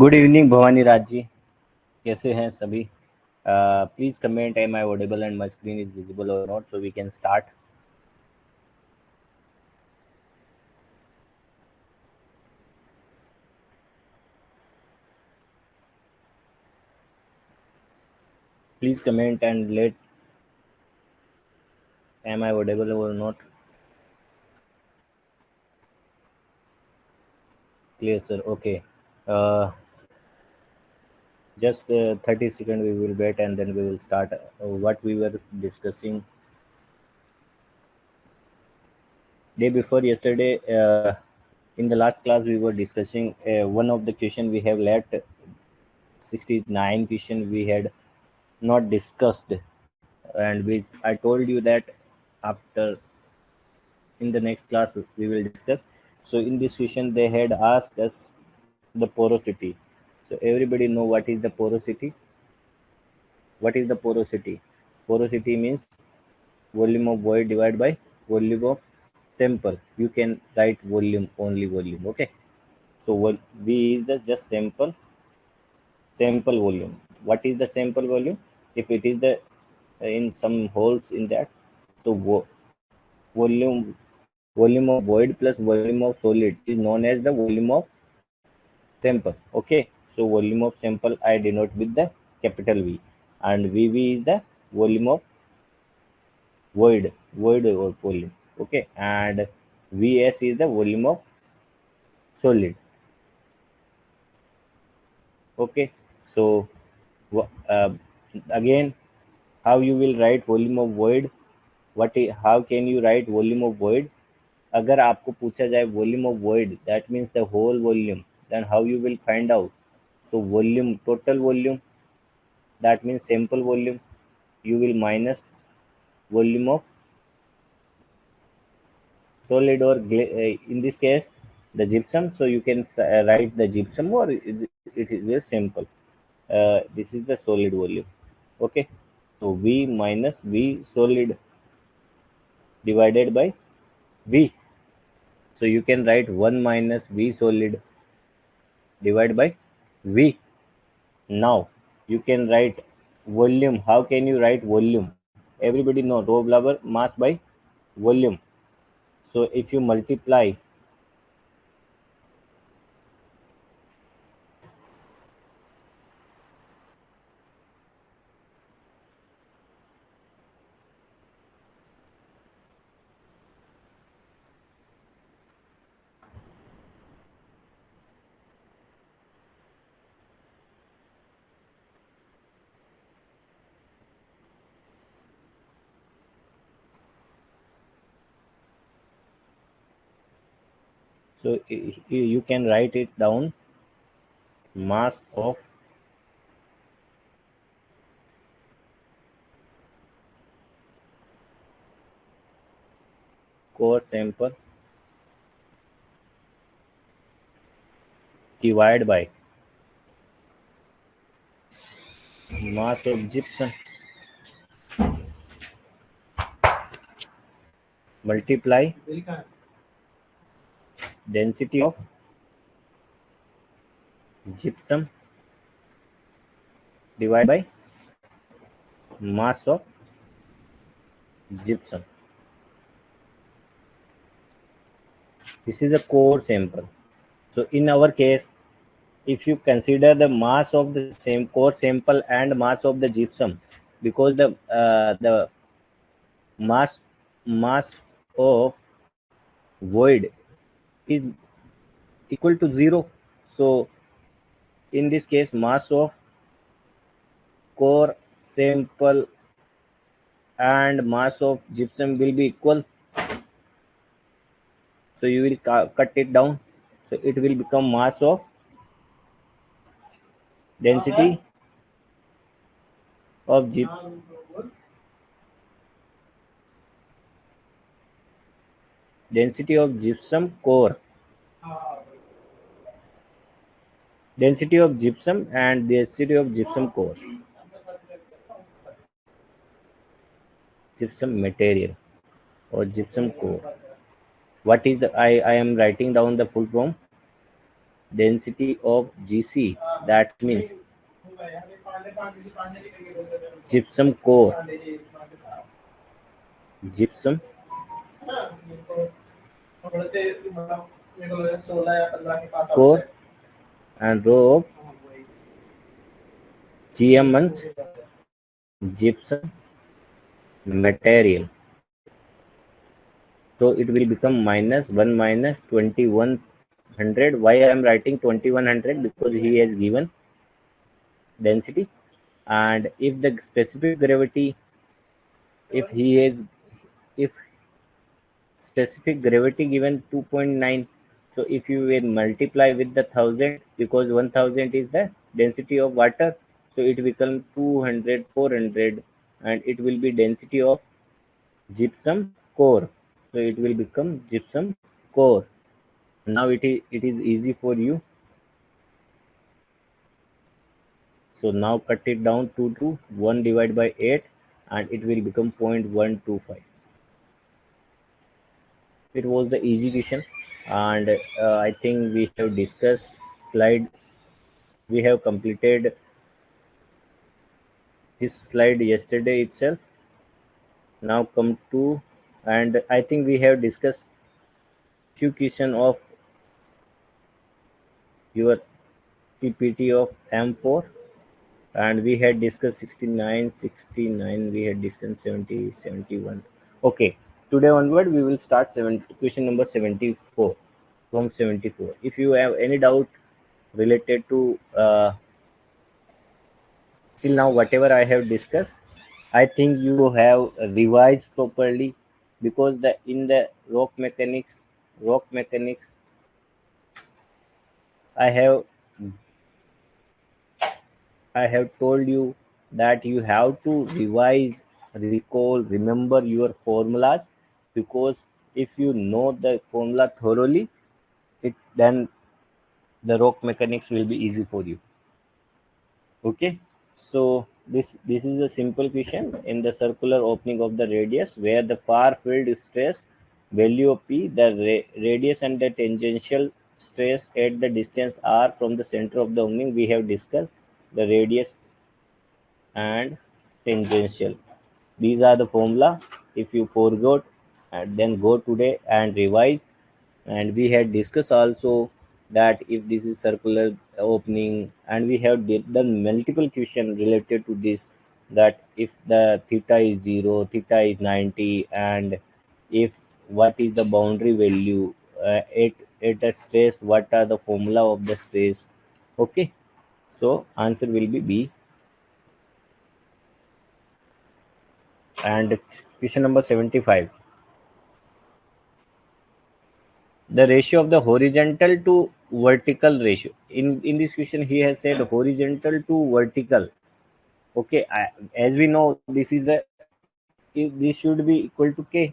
Good evening Bhavani Raj ji, कैसे हैं सभी? Please comment am I audible and my screen is visible और not so we can start. Please comment and let am I audible or not. Clear, sir. Okay. Uh, just 30 seconds we will wait and then we will start what we were discussing day before yesterday. In the last class we were discussing one of the question we have left 69 question we had not discussed, and I told you that after in the next class we will discuss. So in this question they had asked us the porosity. So everybody know what is the porosity? What is the porosity? Porosity means volume of void divided by volume of sample. You can write volume, only volume. Okay, so what v is the just sample volume. What is the sample volume? If it is the in some holes in that, so volume volume of void plus volume of solid is known as the volume of sample. Okay, so volume of sample I denote with the capital V, and VV is the volume of void or volume. Okay, and VS is the volume of solid. Okay, so uh, again, how you will write volume of void? How can you write volume of void? अगर आपको पूछा जाए volume of void, that means the whole volume, then how you will find out? So volume, total volume, that means sample volume, you will minus volume of solid or in this case the gypsum. So you can write the gypsum, or it is very simple. This is the solid volume. Okay, so V minus V solid divided by V. So you can write 1 minus V solid divided by V. Now you can write volume. How can you write volume? Everybody know rho barabar mass by volume. So if you multiply, so you can write it down, mass of core sample divided by mass of gypsum multiply density of gypsum divided by mass of gypsum. This is a core sample. So in our case, if you consider the mass of the same core sample and mass of the gypsum, because the mass of void is equal to 0. So in this case, mass of core sample and mass of gypsum will be equal. So you will cut it down. So it will become mass of density of gypsum core, density of gypsum and density of gypsum core, gypsum material or gypsum core. What is the I am writing down the full form. density of GC, that means gypsum core, gypsum core and row of GMs gypsum material. So it will become minus 1 minus 2100. Why I am writing 2100? Because he has given density, and if the specific gravity, if he is, if specific gravity given 2.9, so if you will multiply with the 1000, because 1000 is the density of water, so it become 200, 400, and it will be density of gypsum core, so it will become gypsum core. Now it is easy for you. So now cut it down to 1 divided by 8, and it will become 0.125. It was the easy question, and I think we have discussed slide. We have completed this slide yesterday itself. Now come to, and I think we have discussed few question of your PPT of M4, and we had discussed 69, 69. We had discussed 70, 71. Okay, today onward we will start question number 74 from 74. If you have any doubt related to till now whatever I have discussed, I think you have revised properly, because the in the rock mechanics I have I have told you that you have to revise, recall, remember your formulas, because if you know the formula thoroughly, it then the rock mechanics will be easy for you. Okay, so this is a simple question. In the circular opening of the radius, where the far field stress value of P, the radius and the tangential stress at the distance r from the center of the opening, we have discussed the radius and tangential. These are the formula. If you forgot, and then go today and revise. And we had discussed also that if this is circular opening, and we have done multiple questions related to this, that if the theta is 0, theta is 90, and if what is the boundary value at a stress, what are the formula of the stress. Okay, so answer will be B. And question number 75, the ratio of the horizontal to vertical ratio. In this question he has said horizontal to vertical. Okay, as we know, this should be equal to K.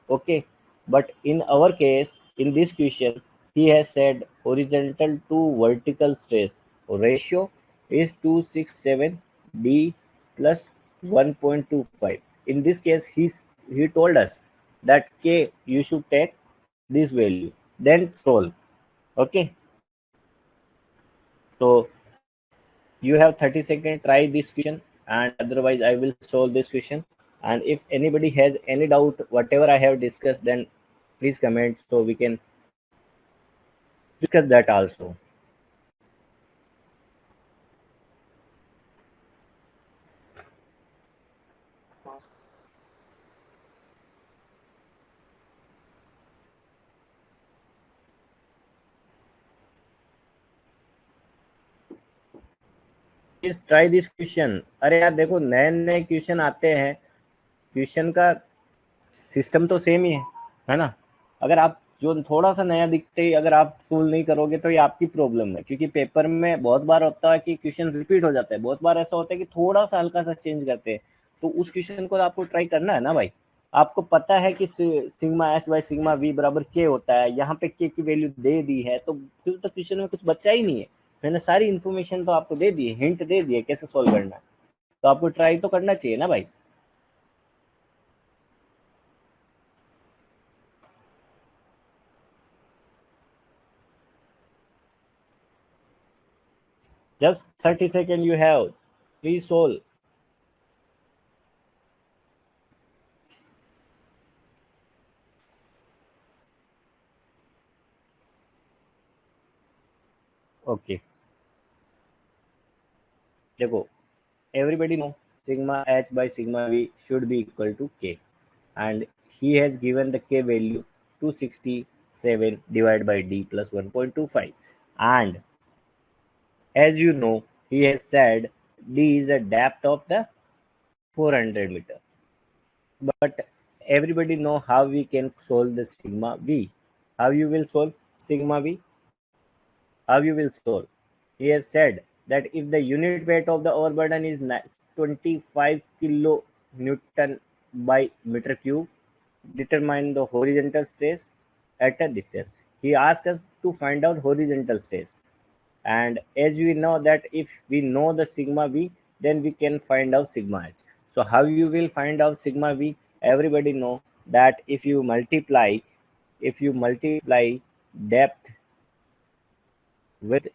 Okay, but in our case, in this question, he has said horizontal to vertical stress ratio is 267 D plus 1.25. In this case, he told us that K you should take this value, then solve. Okay, so you have 30 seconds, try this question, and otherwise I will solve this question. And if anybody has any doubt whatever I have discussed, then please comment so we can discuss that also. Please try this question. अरे यार देखो, नए नए question आते हैं, question का system तो same ही है ना. अगर आप जो थोड़ा सा नया दिखते ही अगर आप सोल्व नहीं करोगे तो ये आपकी प्रॉब्लम है, क्योंकि पेपर में बहुत बार होता है कि क्वेश्चन रिपीट हो जाता है, बहुत बार ऐसा होता है कि थोड़ा सा हल्का सा चेंज करते हैं, तो उस क्वेश्चन को आपको ट्राई करना है ना भाई. आपको पता है कि sigma H by sigma we बराबर के होता है, यहाँ पे के की वैल्यू दे दी है, तो फिर तो क्वेश्चन में कुछ बचा ही नहीं है. मैंने सारी इन्फॉर्मेशन तो आपको दे दी है, हिंट दे दिए कैसे सोल्व करना है, तो आपको ट्राई तो करना चाहिए ना भाई. Just 30 seconds you have. Please solve. Okay. देखो, everybody know sigma h by sigma v should be equal to k, and he has given the k value 267 divided by d plus 1.25, and as you know, he has said d is the depth of the 400 meter. But everybody know how we can solve the sigma v. How you will solve sigma v? How you will solve? He has said that if the unit weight of the overburden is 25 kilo Newton by meter cube, determine the horizontal stress at a distance. He asked us to find out horizontal stress. And as we know that if we know the sigma v, then we can find out sigma h. So how you will find out sigma v? Everybody know that if you multiply depth with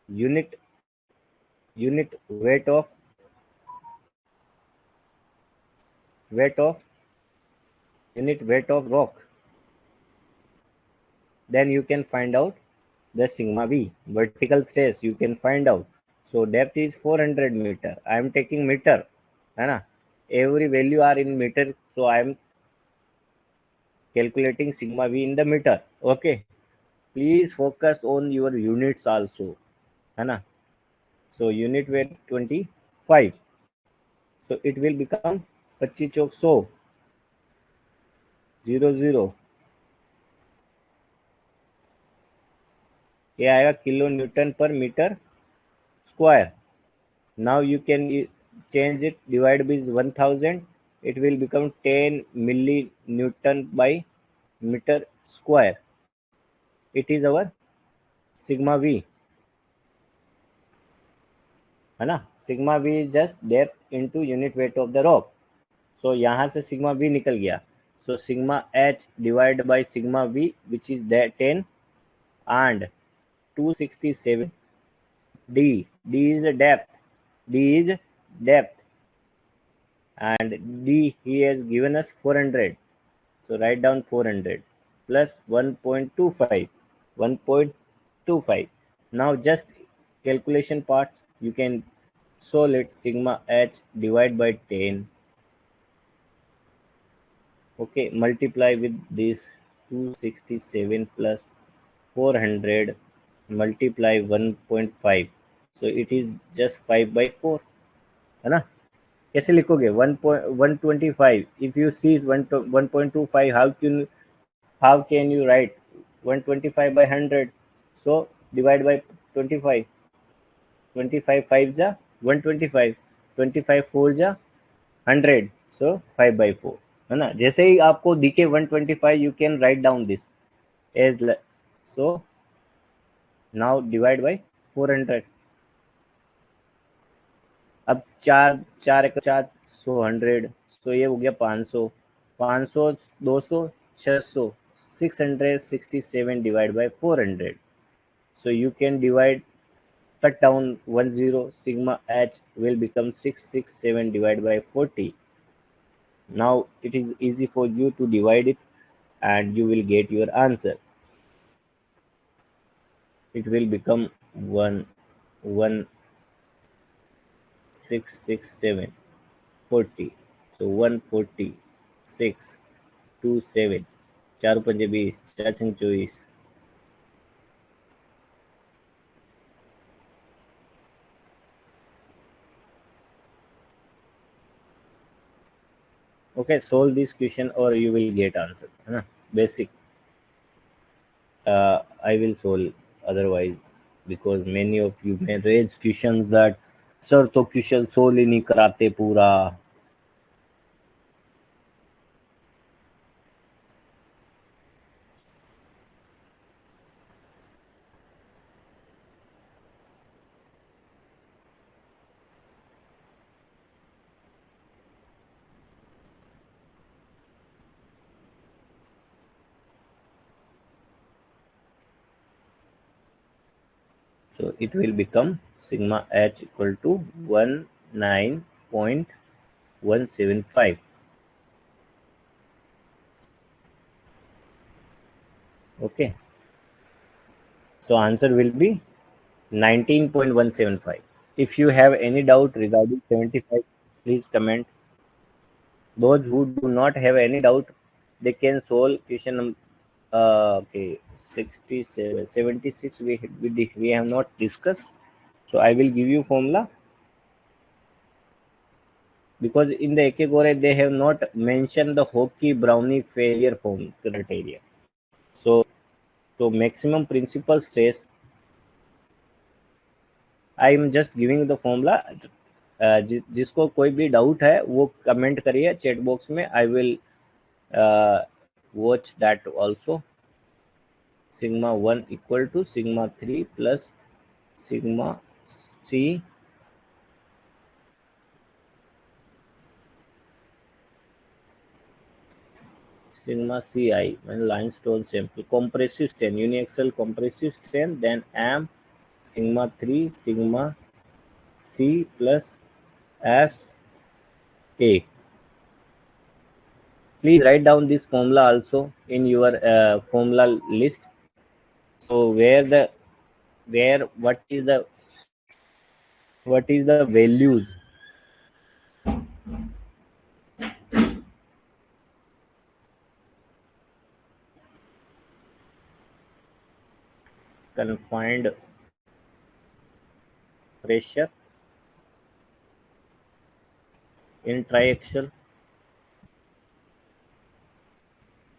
unit unit weight of weight of rock, then you can find out the sigma v. Vertical stress you can find out. So depth is 400 meter. I am taking meter, है ना? Every value are in meter, so I am calculating sigma v in the meter. Okay, please focus on your units also, है ना? So unit weight 25, so it will become 25 चौक 100 00, ये आएगा kilonewton पर metre square. Now you can change it, divide by 1000, it will become 10 millinewton by meter square. It is our sigma v, है ना? Sigma v is just depth into unit weight of the rock. So यहाँ से sigma v निकल गया. So sigma h divided by sigma v, which is that 10, and 267 d is the depth, d is depth, and d he has given us 400. So write down 400 plus 1.25. 1.25. Now just calculation parts, you can solve it. Sigma h divide by 10. Okay, multiply with this 267 plus 400 multiply 1.5. So it is just 5 by 4, है ना? कैसे लिखोगे? 1.125. If you see 1.25, how can you write 125 by 100? So divide by 25. 25 5 जा 125, 25 4 जा 100, so 5 by 4, है ना? जैसे ही आपको दिखे 125, you can write down this as so now divide by 400. अब चार चार एक चार 100, सो ये हो गया 500, 500 200 600, 667 divide by 400. So you can divide, cut down 10, sigma h will become 667 divided by 40. Now it is easy for you to divide it and you will get your answer. It will become 11667 40. So 146 27, 4 पंजे 20, 4 छंग 24. Okay, solve this question or you will get answer, है ना? Basic. I will solve otherwise, because many of you may raise questions that sir तो question solve ही नहीं कराते पूरा. So it will become sigma h equal to 19.175. Okay, so answer will be 19.175. If you have any doubt regarding 75, please comment. Those who do not have any doubt, they can solve question number. Okay, 67, 76 we have not discussed. So I will give you formula because in the Ekegore they have not mentioned the Hockey Brownie failure form criteria. So maximum principal stress, I am just giving the formula. जिसको कोई भी doubt है वो comment करिए chat box में. I will watch that also. Sigma 1 equal to sigma 3 plus sigma C sigma ci when limestone sample compressive strain uniaxial compressive strain then m sigma 3 sigma c plus s a. Please write down this formula also in your formula list. So where what is the values confined pressure in triaxial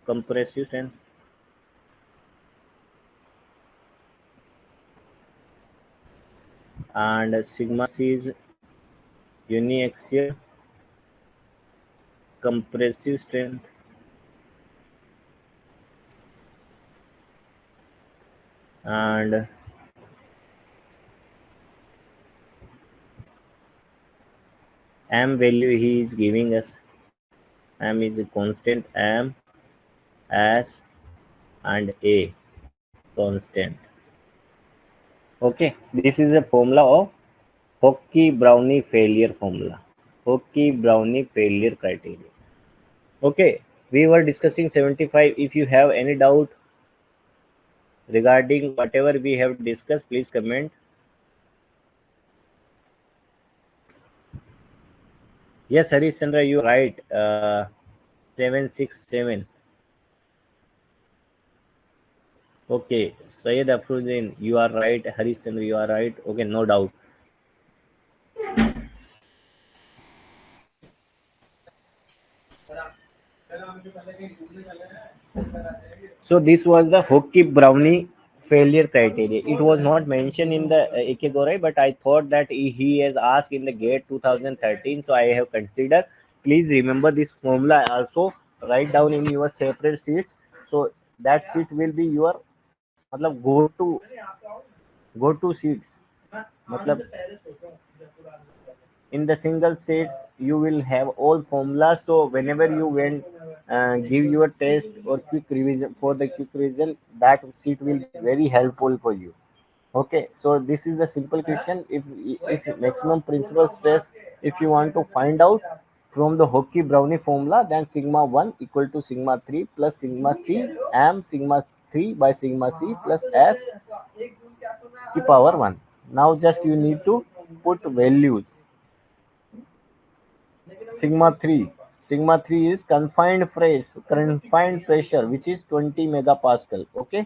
compressive strength and sigma c is uniaxial compressive strength and m value he is giving us. M is a constant, m s and a constant. Okay, this is a formula of Hockey Brownie failure formula. Hockey Brownie failure criteria. Okay, we were discussing 75. If you have any doubt regarding whatever we have discussed, please comment. Yes, Harish Chandra, you are right. 767. Okay, Syed Afruddin, you are right. Harish Chandra, you are right. Okay, no doubt. So this was the Hockey Brownie failure criteria. It was not mentioned in the Ikegore, but I thought that he has asked in the GATE 2013, so I have considered. Please remember this formula also. Write down in your separate sheets. So that sheet will be your मतलब go to sheets. मतलब in the single sheets you will have all formulas, so whenever you went give your test or quick revision for the quick revision, that sheet will be very helpful for you. Okay, so this is the simple question. If maximum principal stress, if you want to find out from the Hockey Brownie formula, then sigma 1 equal to sigma 3 plus sigma c m sigma 3 by sigma c plus s to power 1. Now just you need to put values. Sigma 3 is confined pressure which is 20 megapascal. Okay,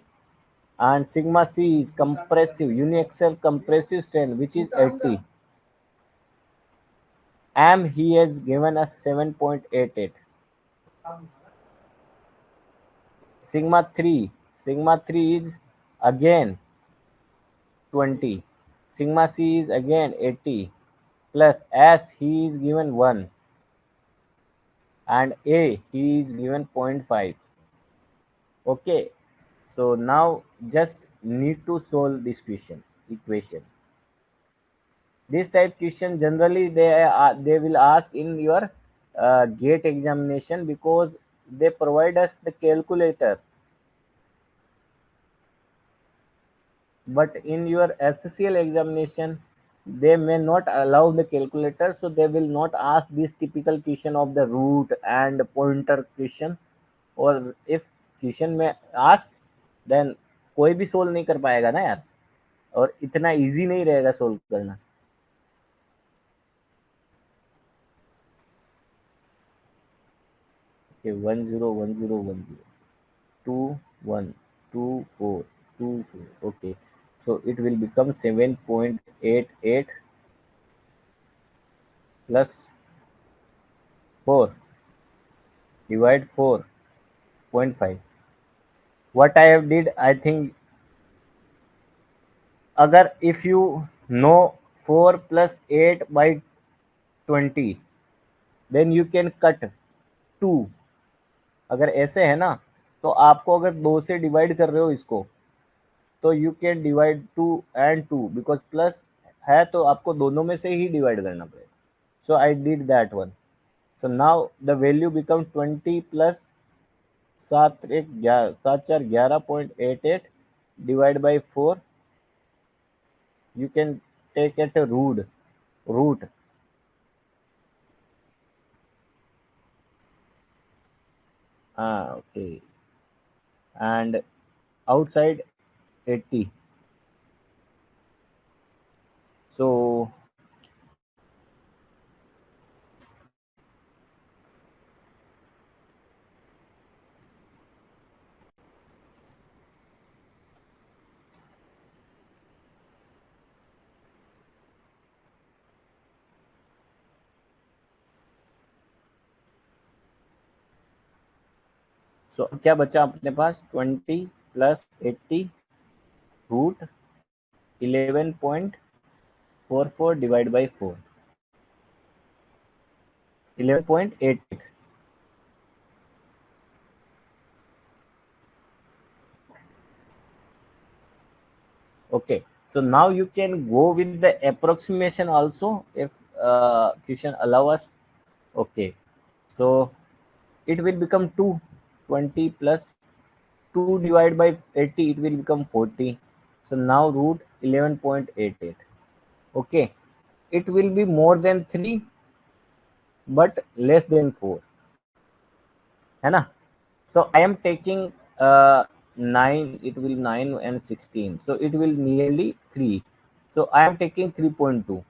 and sigma c is compressive uniaxial compressive strain which is 80. M he has given us 7.88. Sigma 3 is again 20. Sigma c is again 80 plus s he is given 1 and a he is given 0.5. Okay, so now just need to solve this equation. This type question generally they will ask in your GATE examination because they provide us the calculator. but in your SCL examination they may not allow the calculator, so they will not ask this typical question of the root and pointer question, और if question में ask then कोई भी solve नहीं कर पाएगा ना यार, और इतना इजी नहीं रहेगा सोल्व करना। Okay 101010 212424, okay, so it will become 7.88 plus 4 divide 4.5। what I have did, I think, अगर if you know 4 plus 8 by 20 then you can cut 2। अगर ऐसे है ना, तो आपको अगर 2 से डिवाइड कर रहे हो इसको, तो you can divide 2 and 2, because plus है तो आपको दोनों में से ही डिवाइड करना पड़ेगा। So I did that one. So now the value become 20 plus 7 4 11.88 divide by 4। You can take eight root okay, and outside 80। so क्या बचा अपने पास, 20 plus 80 root 11.44 divide by 4, 11.88। okay, so now you can go with the approximation also if question allow us। okay, so it will become 220 plus 2 divided by 80, it will become 40। so now root 11.88। okay, it will be more than 3 but less than 4, है ना। so I am taking 9, it will 9 and 16, so it will nearly 3, so I am taking 3.2।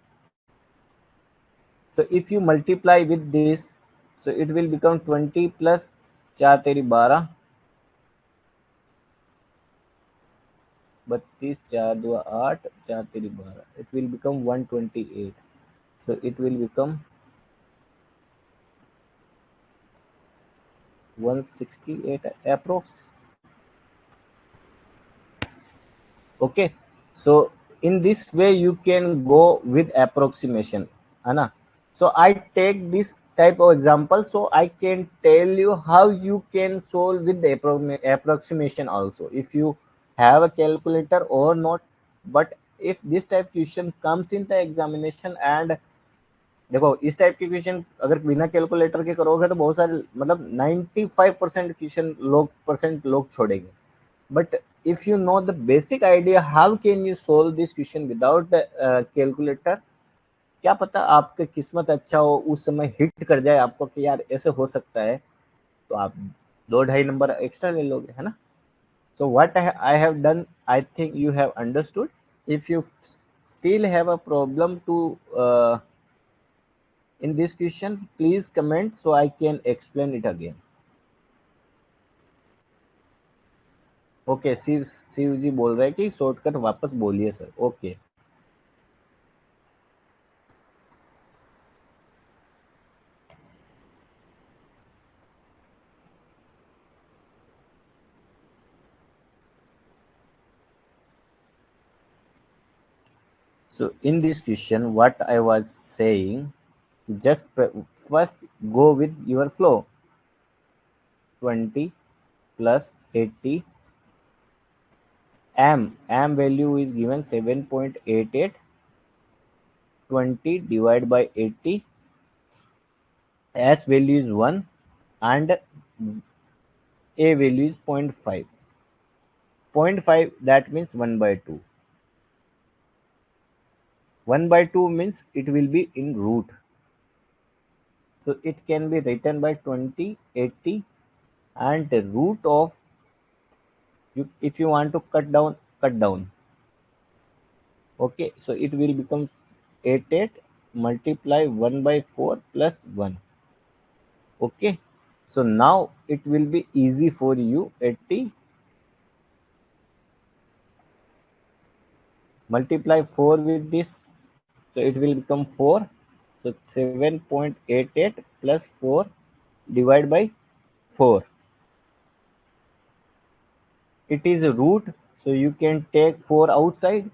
so if you multiply with this, so it will become 20 plus 4 तेरी 12, 32 4 2 8 4 तेरी 12, it will become 128। so it will become 168 approx। okay, so in this way you can go with approximation, है ना। so I take this type of example so I can tell you how you can solve with the approximation also, if you have a calculator or not। but if this type question comes in the examination and देखो इस type के question अगर बिना calculator के करोगे तो बहुत सारे मतलब 95% क्वेश्चन लोग छोड़ेंगे। but if you know the basic idea how can you solve this question without the calculator, क्या पता आपका किस्मत अच्छा हो उस समय हिट कर जाए आपको कि यार ऐसे हो सकता है, तो आप 2-2.5 नंबर एक्स्ट्रा ले लोगे, है ना। so what I have done, I think you have understood। if you still have a problem to in this question, please comment so I can explain it again। Okay, Shiv ji बोल रहे हैं कि shortcut वापस बोलिए sir. Okay, so in this question what I was saying, just first go with your flow, 20 plus 80, m value is given 7.88, 20 divided by 80, s value is 1 and a value is 0.5, 0.5 that means 1 by 2। 1 by 2 means it will be in root. So it can be written by 20, 80, and the root of, you, if you want to cut down, cut down. Okay, so it will become 88 multiply 1 by 4 plus 1. Okay, so now it will be easy for you. 80 multiply 4 with this, so it will become 4. So 7.88 plus 4 divided by 4. It is a root, so you can take 4 outside.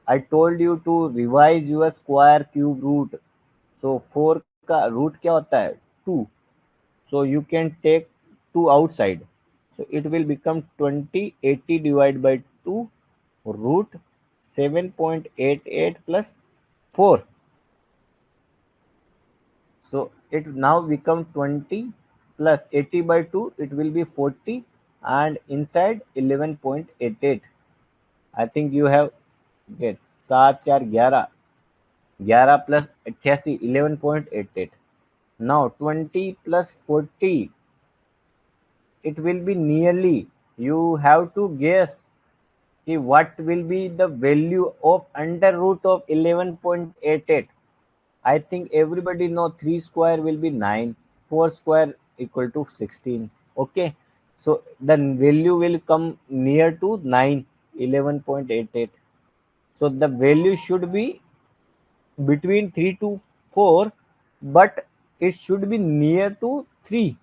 I told you to revise your square cube root. So 4 का root क्या होता है? 2. So you can take 2 outside. So it will become 20. 80 divided by 2 root 7.88 plus 4. So it now become 20 plus 80 by 2, it will be 40, and inside 11.88. I think you have get 7 4 11, 11 plus 88, 11.88. Now 20 plus 40, it will be nearly, you have to guess what will be the value of under root of 11.88. I think everybody know 3 square will be 9, 4 square equal to 16. Okay, so the value will come near to 9, 11.88. So the value should be between 3 to 4, but it should be near to 3,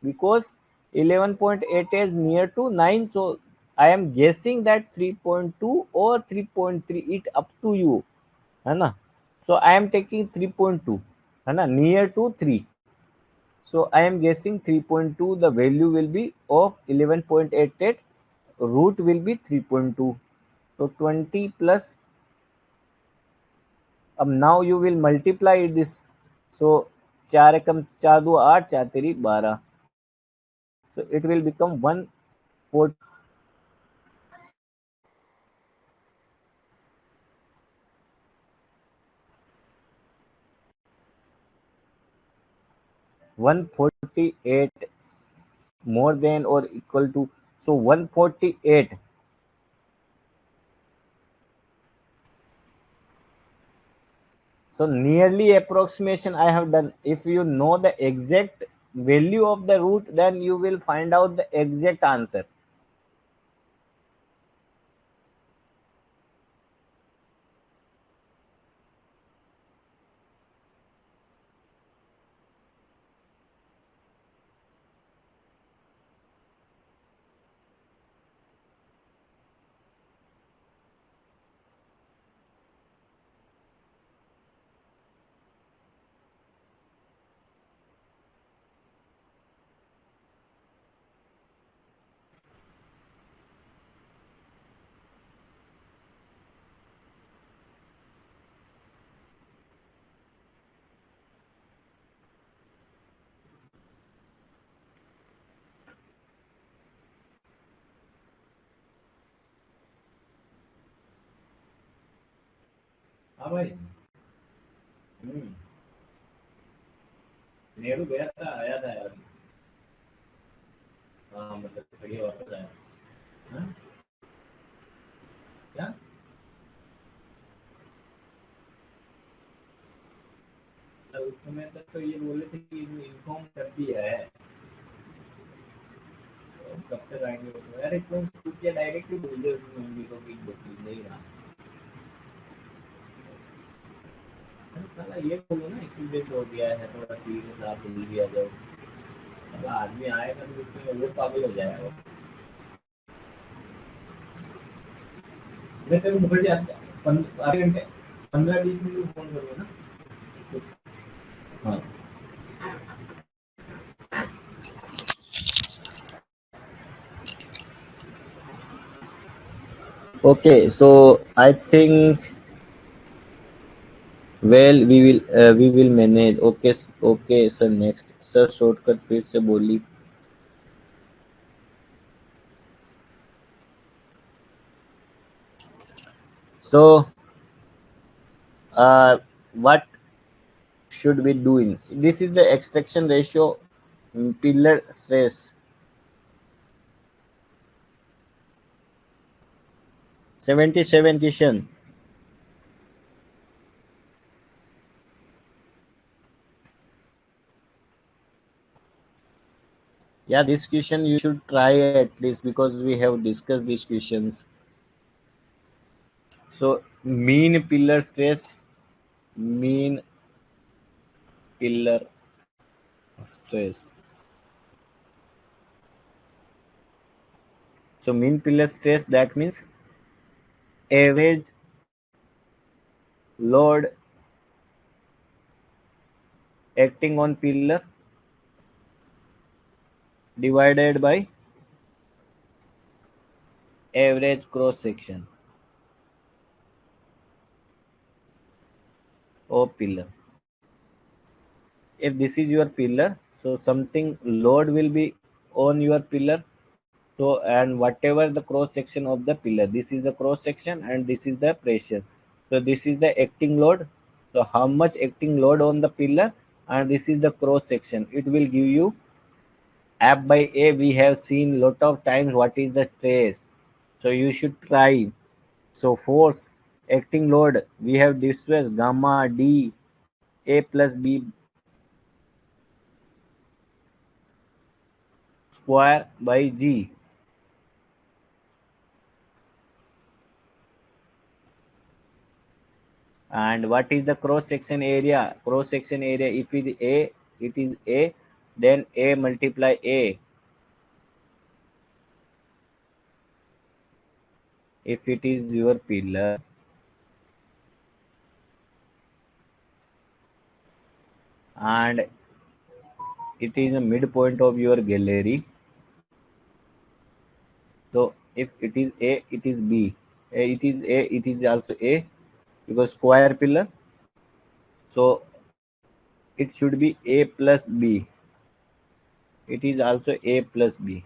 because 11.8 is near to 9. So I am guessing that 3.2 or 3.3, it up to you, है ना. So I am taking 3.2, है ना, near to 3. So I am guessing 3.2, the value will be of 11.88, root will be 3.2. So 20 plus, now you will multiply this. So 4 Ekam 4 2 8, 4 3 12. So it will become 148 more than or equal to, so 148. So nearly approximation I have done. If you know the exact value of the root, then you will find out the exact answer. हाँ भाई. नेहरू गया था, आया था यार. हाँ मतलब बढ़िया वापस आया. हाँ? क्या? मतलब उस समय तक तो ये बोले थे कि इन्फॉर्म कर दिया है. तो कब तक आएंगे वो तो. अरे तुम खुद क्या डायरेक्टली बोल दे उसकी मम्मी को कि नहीं रहा. अरे साला ये बोलो ना एक्सीडेंट हो गया है, थोड़ा सीरियस, आप जल्दी आ जाओ. साला आदमी आएगा तो उसमें वो पागल हो जाएगा. मैं तेरे को मुझे आधे घंटे 15-20 मिनट में फोन करूँगा ना. हाँ. Okay, so I think, well, we will manage. Okay, okay sir. Next, sir, shortcut फिर से बोली. So what should we doing? This is the extraction ratio, pillar stress. 77 question. Yeah, this question you should try at least because we have discussed these questions. So mean pillar stress, mean pillar stress. So mean pillar stress, that means average load acting on pillar divided by average cross section of pillar. If this is your pillar, so something load will be on your pillar. So and whatever the cross section of the pillar, this is the cross section and this is the pressure. So this is the acting load. So how much acting load on the pillar, and this is the cross section. It will give you F by A. We have seen lot of times what is the stress. So you should try. So force acting load we have discussed gamma D A plus B square by G. And what is the cross section area? Cross section area, if it is A, it is A, then A multiply A. If it is your pillar and it is the midpoint of your gallery, so if it is A, it is B. It is A, it is also A because square pillar. So it should be A plus B. It is also A plus B.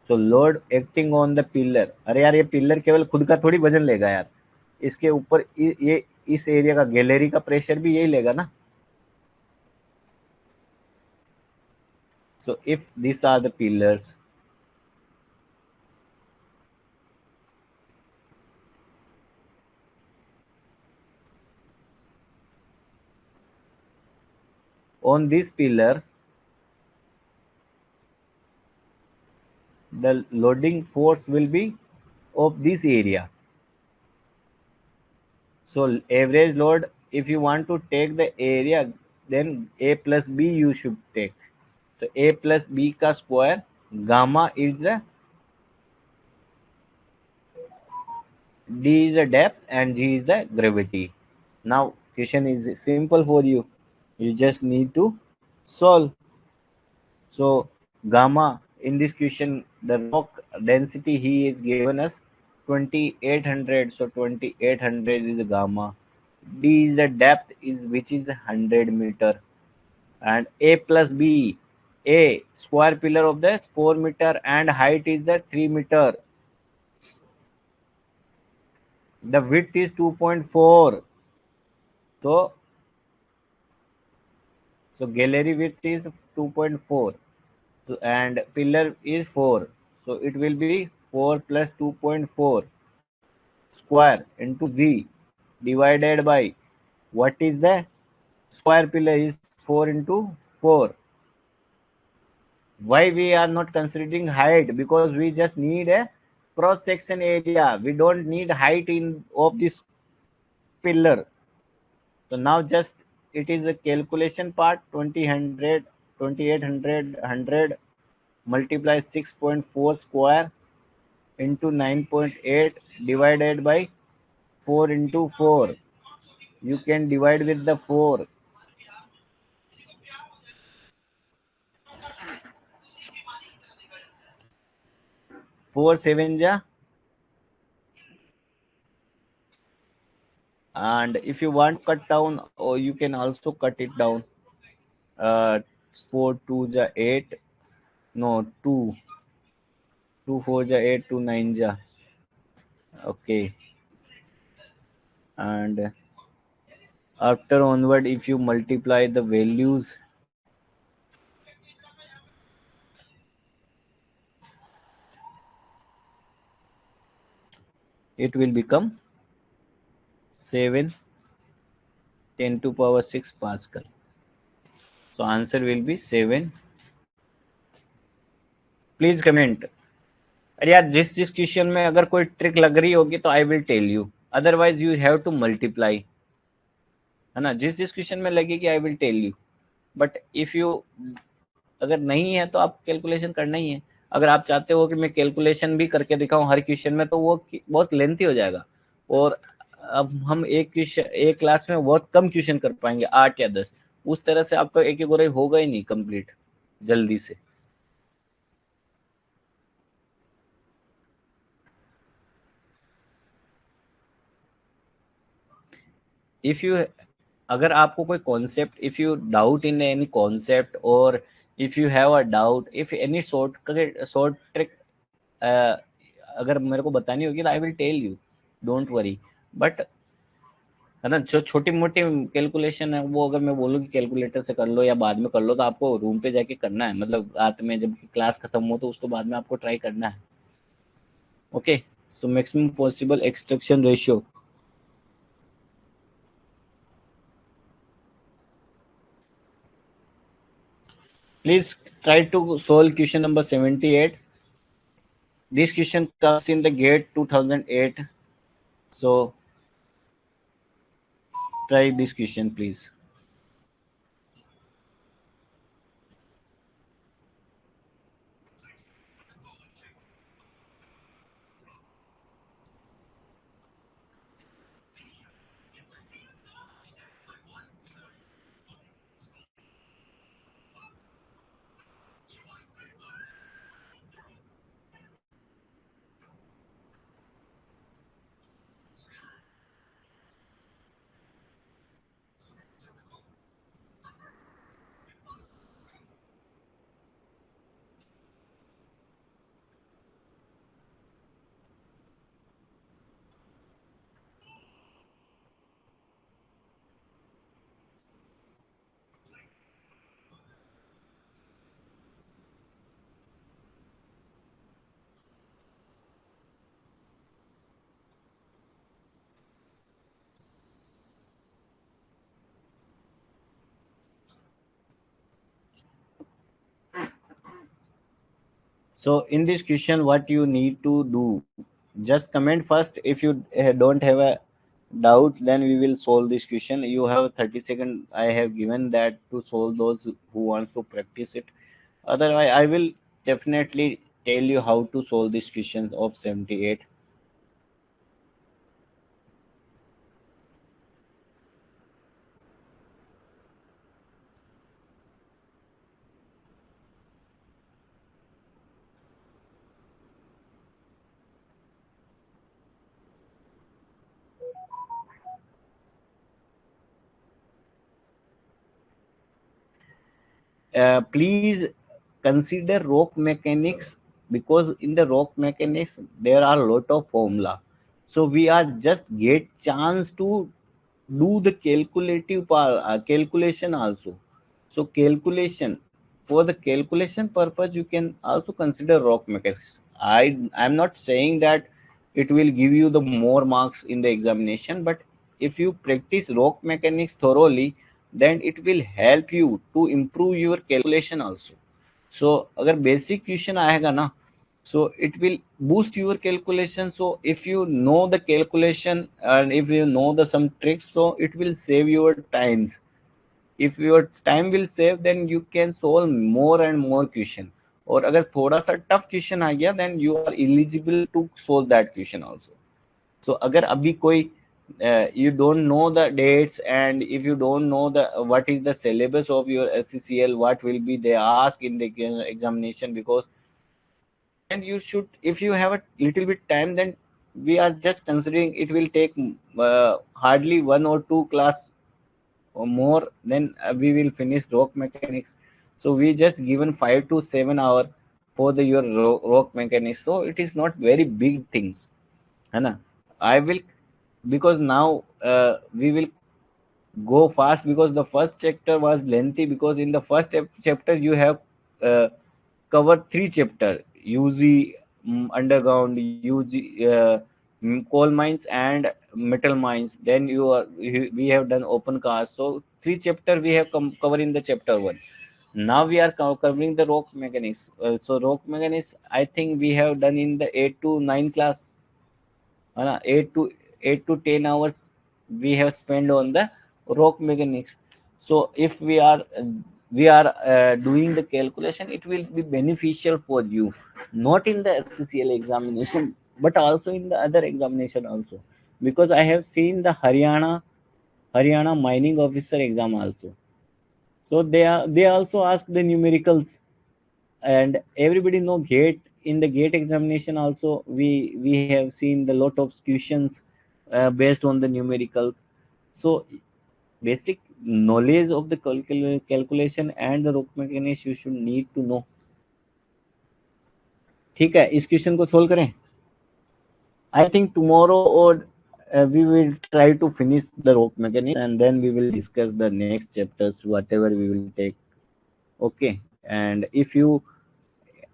So load acting on the pillar. अरे यार, ये pillar केवल खुद का थोड़ी वजन लेगा यार, इसके ऊपर ये इस एरिया का गैलरी का प्रेशर भी यही लेगा ना. So if this are the pillars, on this pillar the loading force will be of this area. So average load, if you want to take the area, then A plus B you should take. So A plus B का square, gamma is the D is the depth and G is the gravity. Now question is simple for you. You just need to solve. So gamma in this question, the rock density he is given us 2800. So 2800 is gamma. D is the depth is which is 100 meter, and A plus B. A square pillar of the 4 meter and height is the 3 meter. The width is 2.4. So gallery width is 2.4. So, and pillar is 4. So it will be 4 plus 2.4 square into Z divided by what is the square pillar is 4 into 4. Why we are not considering height? Because we just need a cross section area. We don't need height in of this pillar. So now just it is a calculation part. 2000, 2800, 100 multiply 6.4 square into 9.8 divided by 4 into 4. You can divide with the 4. 4 7 ja. And if you want cut down, or you can also cut it down. uh 4 2 ja 8. No, 2. 2 4 ja 8, 2 9 ja. Okay. And After onward, if you multiply the values, it will become 7 10 to power 6 Pascal. So answer will be 7. Please comment. अरे यार, जिस question में अगर कोई trick लग रही होगी तो I will tell you, otherwise you have to multiply. है ना, जिस क्वेश्चन में लगेगी I will tell you. But if you, अगर नहीं है तो आप कैलकुलेशन करना ही है. अगर आप चाहते हो कि मैं कैलकुलेशन भी करके दिखाऊं हर क्वेश्चन में, तो वो बहुत लेंथी हो जाएगा. और अब हम एक क्वेश्चन एक क्लास में बहुत कम क्वेश्चन कर पाएंगे, 8 या 10. उस तरह से आपका एक एक होगा ही नहीं कंप्लीट जल्दी से. इफ यू, अगर आपको कोई concept, if you doubt in any concept, और if you have a doubt, if any short trick अगर मेरे को बतानी होगी तो I will tell you, don't worry. But है ना, जो छोटी मोटी कैलकुलेशन है वो अगर मैं बोलूँ कि कैलकुलेटर से कर लो या बाद में कर लो, तो आपको रूम पे जाके करना है, मतलब रात में जब क्लास खत्म हो तो उसको बाद में आपको ट्राई करना है. Okay. So maximum possible extraction ratio. Please try to solve question number 78. This question comes in the gate 2008. So try this question, please. So in this question, what you need to do, just comment first. If you don't have a doubt, then we will solve this question. You have 30 seconds. I have given that to solve those who wants to practice it. Otherwise, I will definitely tell you how to solve this question of 78. Please consider rock mechanics, because in the rock mechanics there are a lot of formula, so we are just get chance to do the calculative part, calculation also. So calculation, for the calculation purpose you can also consider rock mechanics. I'm not saying that it will give you the more marks in the examination, but if you practice rock mechanics thoroughly, then it will help you to improve your calculation also. So अगर basic question आएगा ना, so it will boost your calculation. So if you know the calculation and if you know the some tricks, so it will save your times. If your time will save, then you can solve more and more question. और अगर थोड़ा सा tough question आ गया, then you are eligible to solve that question also. So अगर अभी कोई you don't know the dates, and if you don't know the what is the syllabus of your SCCL, what will be they ask in the examination, because and you should, if you have a little bit time, then we are just considering it will take hardly 1 or 2 class or more, then we will finish rock mechanics. So we just given 5 to 7 hour for the your rock mechanics, so it is not very big things, है ना. I will, because now we will go fast because the first chapter was lengthy, because in the first chapter you have uh, covered three chapter: UG, underground, UG, coal mines and metal mines. Then we have done open cast. So three chapter we have covered in the chapter one. Now we are covering the rock mechanics. So rock mechanics, I think we have done in the 8 to 9 class. 8 to 10 hours we have spent on the rock mechanics. So if we are doing the calculation, it will be beneficial for you, not in the SCCL examination but also in the other examination also, because I have seen the Haryana mining officer exam also. So they also ask the numericals, and everybody know gate. In the gate examination also, we have seen the lot of questions based on the numericals. So basic knowledge of the calculation and the rock mechanics you should need to know. ठीक है, इस question को solve करें. I think tomorrow or we will try to finish the rock mechanics, and then we will discuss the next chapters whatever we will take. Okay. And if you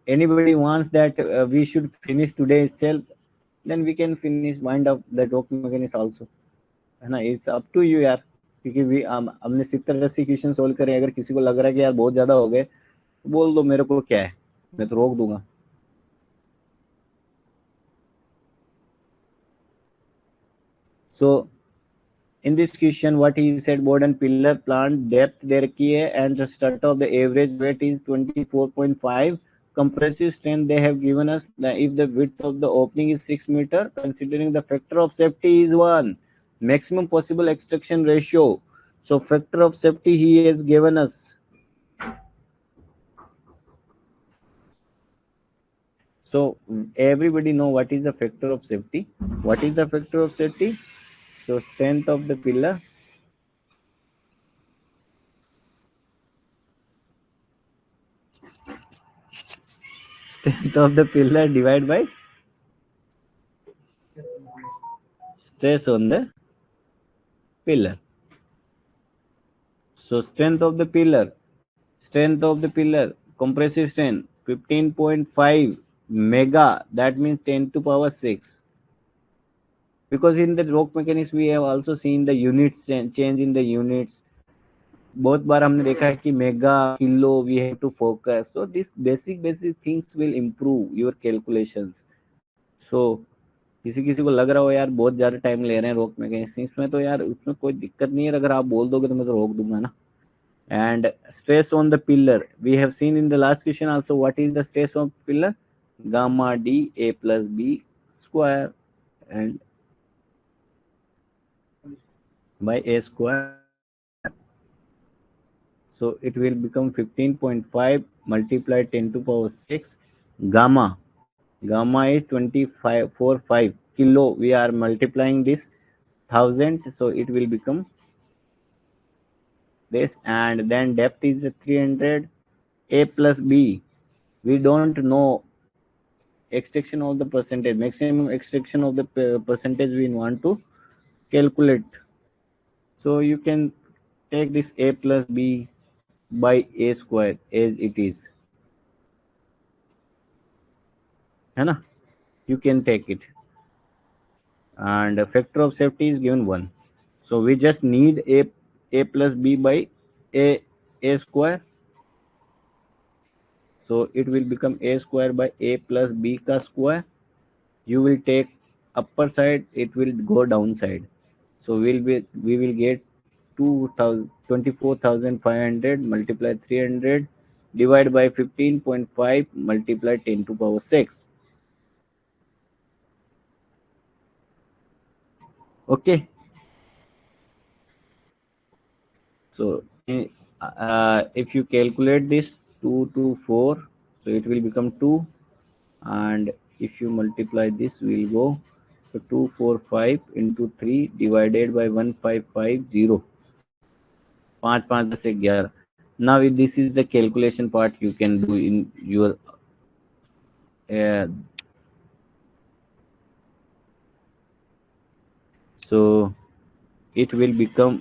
anybody wants that we should finish today itself, then we can finish wind up the rock mechanics also, है ना. It's up to you यार, क्योंकि हमने 70-80 question solve करे. अगर किसी को लग रहा है कि यार बहुत ज्यादा हो गए, तो बोल दो मेरे को, क्या है, मैं तो रोक दूंगा. So in this question, what he said, board and pillar plant depth there की है, and the start of the average weight is 24.5. Compressive strength they have given us that if the width of the opening is 6 meter, considering the factor of safety is 1, maximum possible extraction ratio. So factor of safety he has given us. So everybody know what is the factor of safety. What is the factor of safety? So strength of the pillar, strength of the pillar divided by stress on the pillar. So strength of the pillar, compressive strength 15.5 mega, that means 10 to power 6. Because in the rock mechanics we have also seen the units change in the units. बहुत बार हमने देखा है कि mega kilo we have to focus. So this basic things will improve your calculations. सो किसी किसी को लग रहा हो यार बहुत ज्यादा टाइम ले रहे हैं रोक मैकेनिक्स, इसमें तो यार उसमें कोई दिक्कत नहीं है. अगर आप बोल दोगे तो मैं तो रोक दूंगा ना. And stress on the pillar, we have seen in the last question also, what is the stress on pillar? Gamma d a plus b square, and by a square. So it will become 15.5 multiplied 10 to power 6. Gamma is 25.45 kilo. We are multiplying this 1000, so it will become this. And then depth is 300. A plus b, we don't know extraction of the percentage, maximum extraction of the percentage we want to calculate. So you can take this a plus b by a square as it is, है ना. You can take it, and factor of safety is given 1. So we just need a plus b by a square. So it will become a square by a plus b ka square. You will take upper side, it will go downside. So we will get 24,500 multiply 300 divided by 15.5 multiply 10 to power 6. Okay. So if you calculate this 2 to 4, so it will become 2. And if you multiply this, will go, so 245 into 3 divided by 1550. 5 5 10 11. Now this is the calculation part you can do in your uh, so it will become,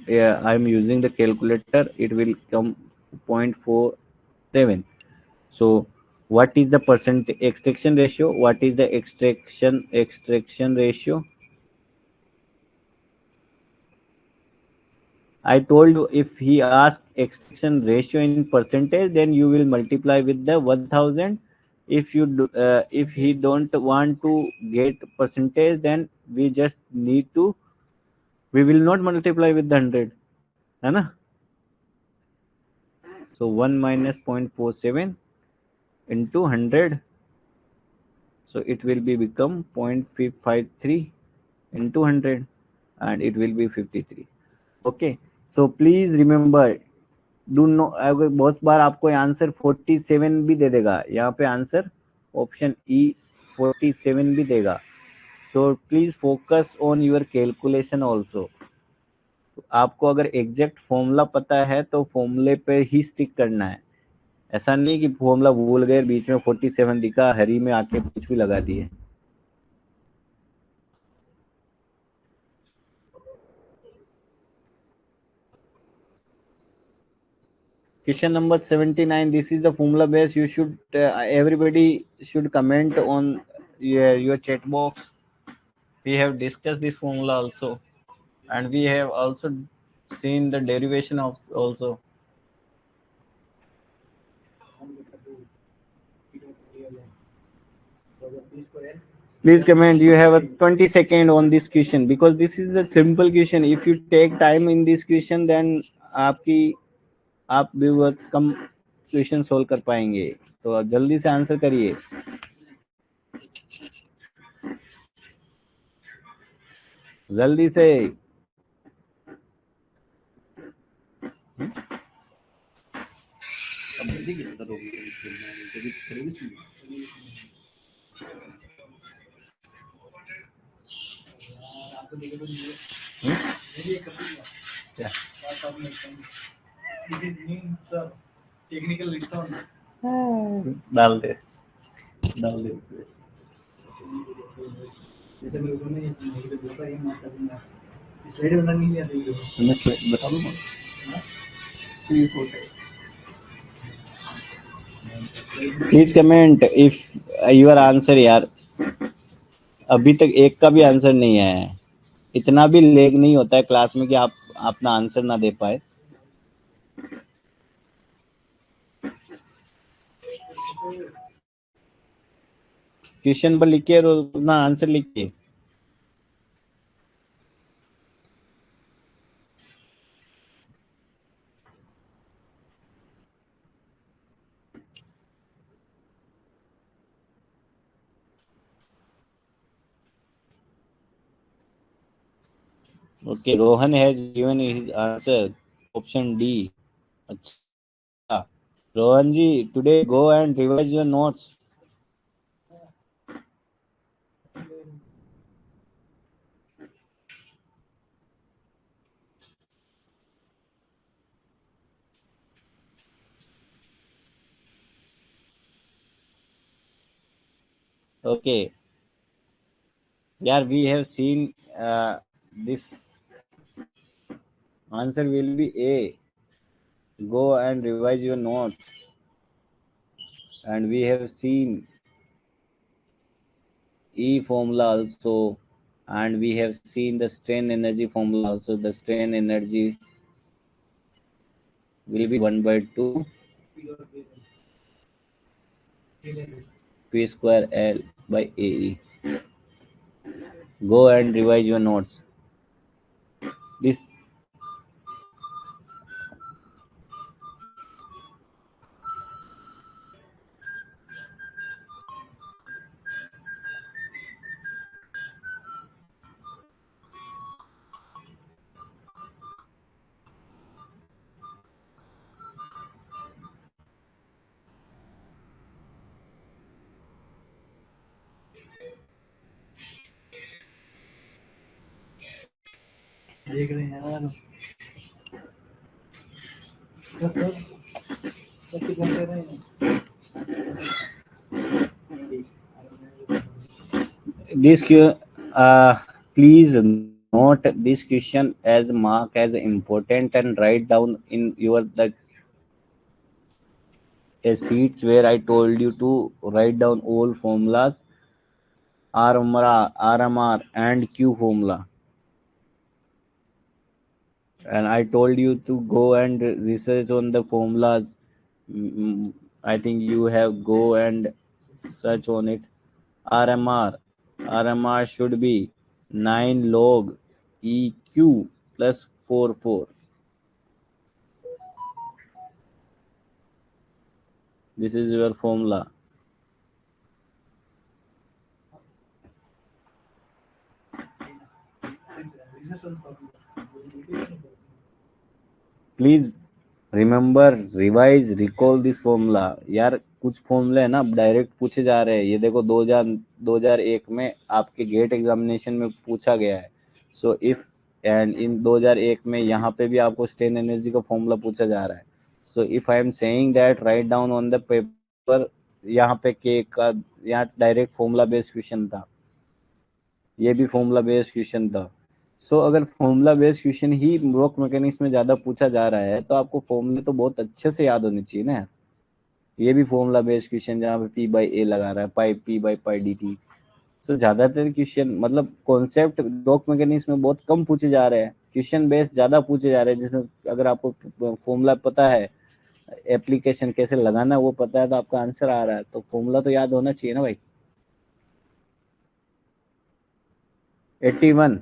I'm using the calculator, it will come 0.47. So what is the percent extraction ratio? What is the extraction ratio? I told you, if he asks extraction ratio in percentage, then you will multiply with the 1000. If you if he don't want to get percentage, then we just need to, we will not multiply with the 100, है ना? So 1 minus 0.47 into 100, so it will be become 0.53 into 100, and it will be 53. Okay, so please remember, do know, अगर बहुत बार आपको answer 47 भी दे देगा, यहाँ पे answer option E 47 भी देगा. So please focus on your calculation also. आपको अगर एग्जैक्ट फॉर्मूला पता है तो फॉर्मूले पे ही स्टिक करना है. ऐसा नहीं कि फॉर्मूला भूल गए, बीच में 47 दिखा, हरी में आके कुछ भी लगा दिए. Question number 79. This is the formula base. You should, everybody should comment on your chat box. We have discussed this formula also, and we have also seen the derivation of also. Please comment. You have a 20 second on this question, because this is a simple question. If you take time in this question, then आपकी आप भी बहुत कम question solve कर पाएंगे. तो जल्दी से answer करिए. जल्दी से. क्या डाल दे, डाल दे. बता दो. Please comment if your answer. यार अभी तक एक का भी आंसर नहीं आया है. इतना भी लेग नहीं होता है क्लास में कि आप अपना आंसर ना दे पाए. क्वेश्चन पर लिखिए और अपना आंसर लिखिए. Okay, Rohan has given his answer, option D. अच्छा, Rohan ji, today go and revise your notes. Okay, yeah, we have seen this answer will be A. Go and revise your notes. And we have seen E formula also, and we have seen the strain energy formula also. The strain energy will be 1 by 2 P square L by AE. Go and revise your notes. This देख रहे हैं यार. This please note this question as mark as important and write down in your the sheets where I told you to write down all formulas, RMR and Q formula. And I told you to go and research on the formulas. I think you have go and search on it. RMR should be 9 log EQ plus 44. This is your formula. Please remember revise recall this formula. यार कुछ फॉर्मूले है ना direct पूछे जा रहे हैं। ये देखो 2001 में आपके गेट एग्जामिनेशन में पूछा गया है। सो इफ एंड इन 2001 में यहाँ पे भी आपको स्ट्रेन एनर्जी का फॉर्मूला पूछा जा रहा है। So if I am saying that write down on the paper, यहाँ पे के का यहाँ डायरेक्ट फॉर्मूला बेस्ड क्वेश्चन था, ये भी फॉर्मूला बेस्ड क्वेश्चन था। सो अगर फॉर्मूला बेस्ड क्वेश्चन ही रॉक मैकेनिक्स में ज्यादा पूछा जा रहा है तो आपको फॉर्मूले तो बहुत अच्छे से याद होने चाहिए ना। ये भी फॉर्मूला बेस्ड क्वेश्चन जहाँ पे पी बाई ए लगा रहा है, pi P by pi D T. So ज्यादातर क्वेश्चन मतलब कॉन्सेप्ट रॉक मैकेनिक्स में बहुत कम पूछे जा रहे हैं, क्वेश्चन बेस्ड ज्यादा पूछे जा रहे हैं, जिसमें अगर आपको फॉर्मूला पता है, एप्लीकेशन कैसे लगाना वो पता है, तो आपका आंसर आ रहा है। तो फॉर्मूला तो याद होना चाहिए ना भाई। 81।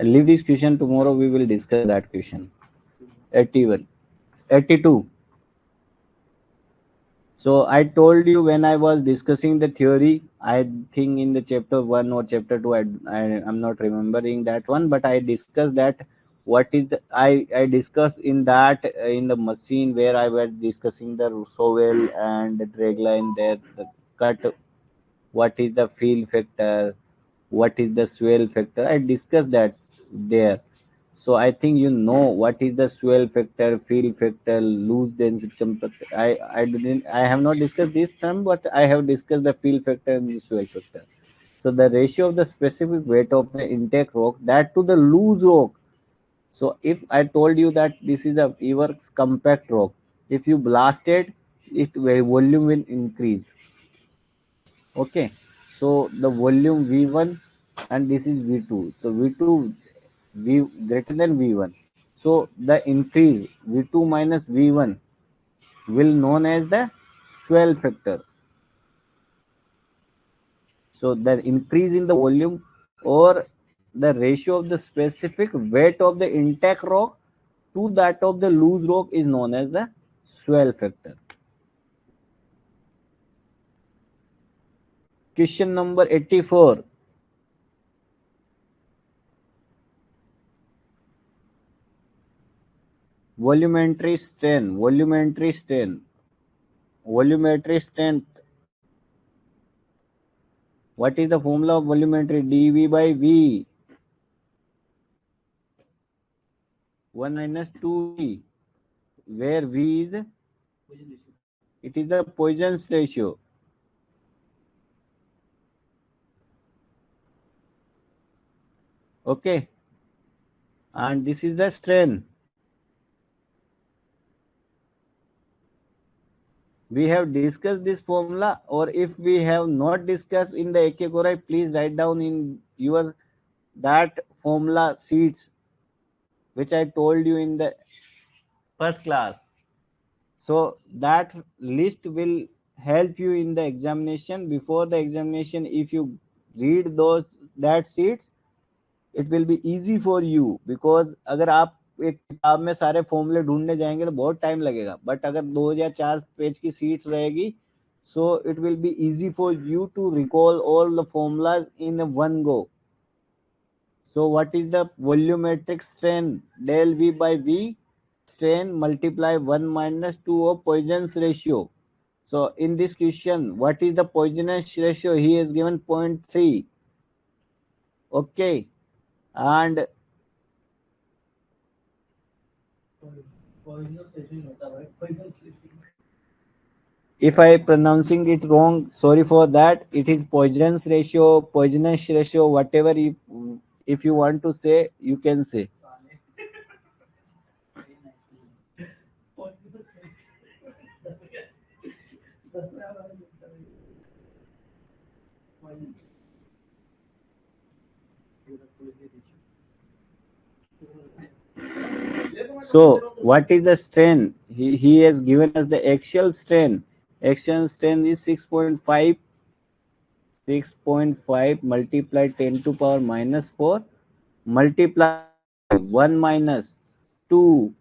Leave this question, tomorrow we will discuss that question. 81, 82. So I told you when I was discussing the theory, I think in the chapter 1 or chapter 2, I'm not remembering that one, but I discussed that what is the, I discussed in that in the machine where I was discussing the Roosevelt and the drag line there, the cut, what is the field factor, what is the swell factor. I discussed that there. So I think you know what is the swell factor, field factor, loose density compactor. I have not discussed this term, but I have discussed the field factor and the swell factor. So the ratio of the specific weight of the intake rock that to the loose rock. So if I told you that this is a Ever's compact rock, if you blast it, volume will increase. Okay, so the volume V1 and this is V2. So V2 V greater than V1. So the increase V2 minus V1 will known as the swell factor. So the increase in the volume or the ratio of the specific weight of the intact rock to that of the loose rock is known as the swell factor. Question number 84. Volumetry strain, volumetry strain, volumetry strength. What is the formula of volumetry? dV by V 1 minus 2V, where V is, it is the Poisson's ratio. Okay, and this is the strain. We have discussed this formula, or if we have not discussed in the Ekegorei, please write down in your that formula sheets which I told you in the first class. So that list will help you in the examination. Before the examination, if you read those that sheets, it will be easy for you, because अगर आप एक किताब में सारे फॉर्मूले ढूंढने जाएंगे तो बहुत टाइम लगेगा, बट अगर 2 या 4 पेज की सीट रहेगी So it will be easy for you to recall all the formulas in one go. So what is the volumetric strain? Del V by V strain multiply 1 minus 2 of Poisson's ratio. So in this question, what is the Poisson's ratio? He is given 0.3. Okay. And if I pronouncing it wrong, sorry for that. It is Poisson's ratio, whatever if you want to say, you can say. So what is the strain? He has given us the axial strain. Axial strain is 6.5 multiply 10 to power minus 4 multiply 1 minus 2.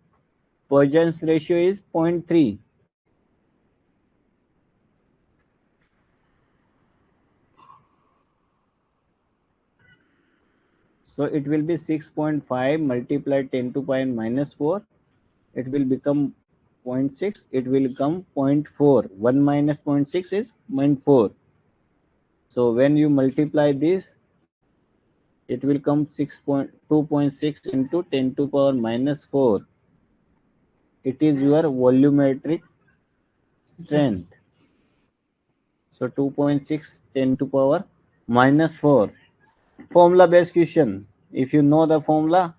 Poisson's ratio is 0.3. So it will be 6.5 multiply 10 to power minus 4. It will become zero point 0.6. It will become zero point 0.4. 1 minus zero point 0.6 is 0.4. So when you multiply this, it will come 2.6 into 10 to power minus 4. It is your volumetric strength. So 2.6 10 to power minus 4. Formula based question. If you know the formula,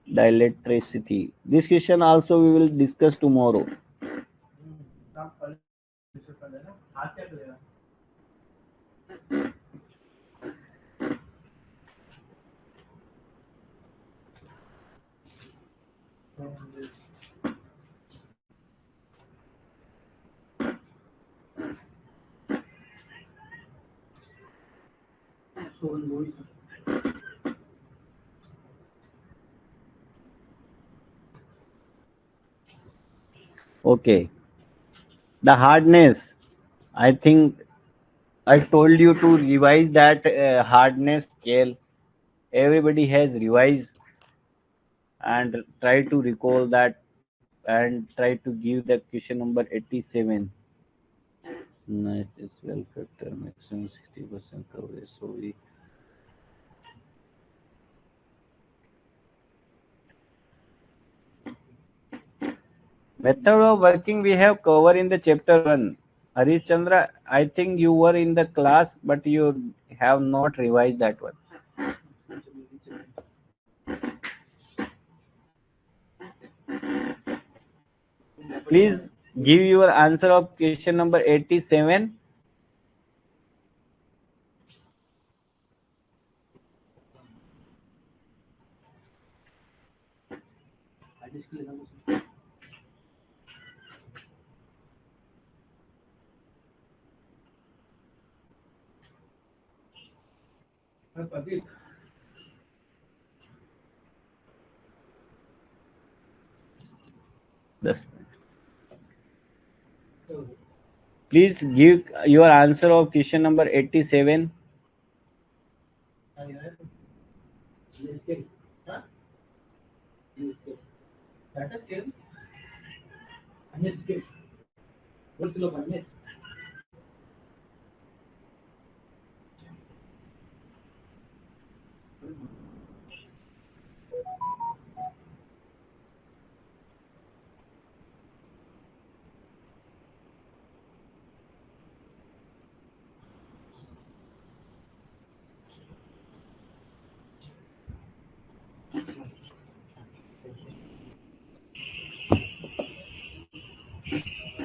dielectricity. This question also we will discuss tomorrow. Okay. The hardness. I think I told you to revise that hardness scale. Everybody has revised and try to recall that and try to give the question number 87. Nice, this well factor maximum 60% coverage. So we method of working we have covered in the chapter 1. Harish Chandra, I think you were in the class, but you have not revised that one. Please give your answer of question number 87. Yes. Please give your answer of question number 87.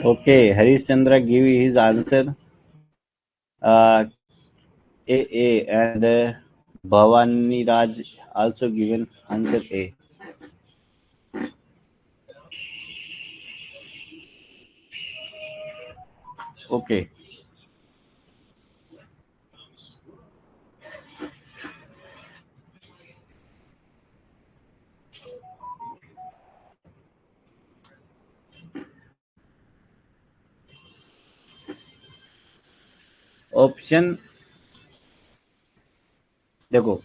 Okay, Harish Chandra give his answer. Uh, A and Bhavani Raj also given answer A. Okay. Option देखो,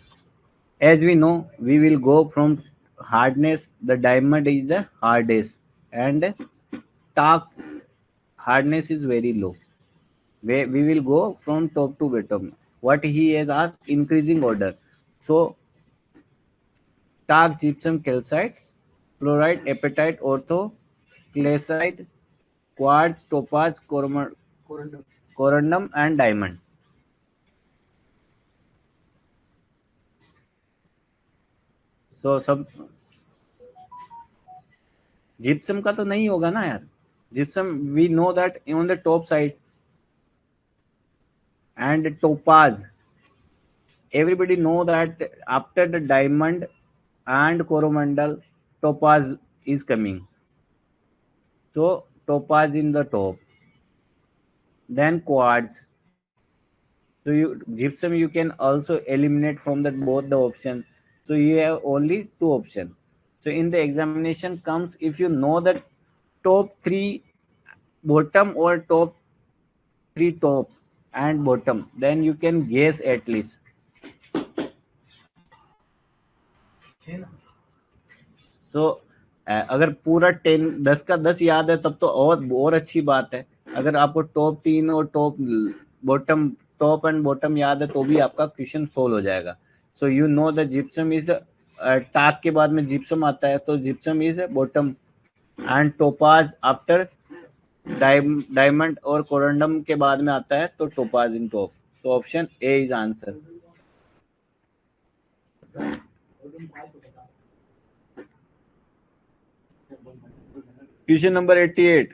as we know, we will go from hardness. The diamond is the hardest, and talk hardness is very low. We will go from top to bottom. What he has asked, increasing order. So talk, gypsum, calcite, fluorite, apatite, ortho, claysite, quartz, topaz, corundum and diamond. So सब gypsum का तो नहीं होगा ना यार. Gypsum, we know that on the top side, and topaz. Everybody know that after the diamond and coromandel, topaz is coming. So topaz in the top, then quartz. So gypsum you can also eliminate from the both the option. So you have only two option. So in the examination comes, if you know that top three bottom or top three top and bottom, then you can guess at least. सो अगर पूरा 10 का 10 याद है तब तो और अच्छी बात है. अगर आपको टॉप 3 और टॉप एंड बॉटम याद है तो भी आपका क्वेश्चन सोल्व हो जाएगा. So you know the gypsum is talc के बाद में जिप्सम आता है, तो gypsum is bottom and topaz after diamond और कोरंडम के बाद में आता है, तो टोपाज इन टॉप. तो option A is answer. Question number 88.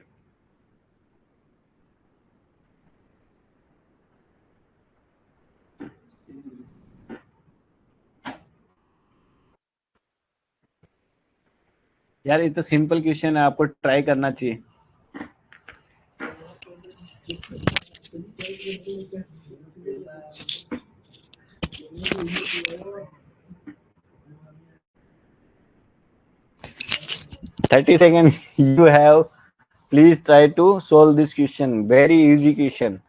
यार ये तो सिंपल क्वेश्चन है, आपको ट्राई करना चाहिए. Thirty seconds you have. Please try to solve this question. Very easy question.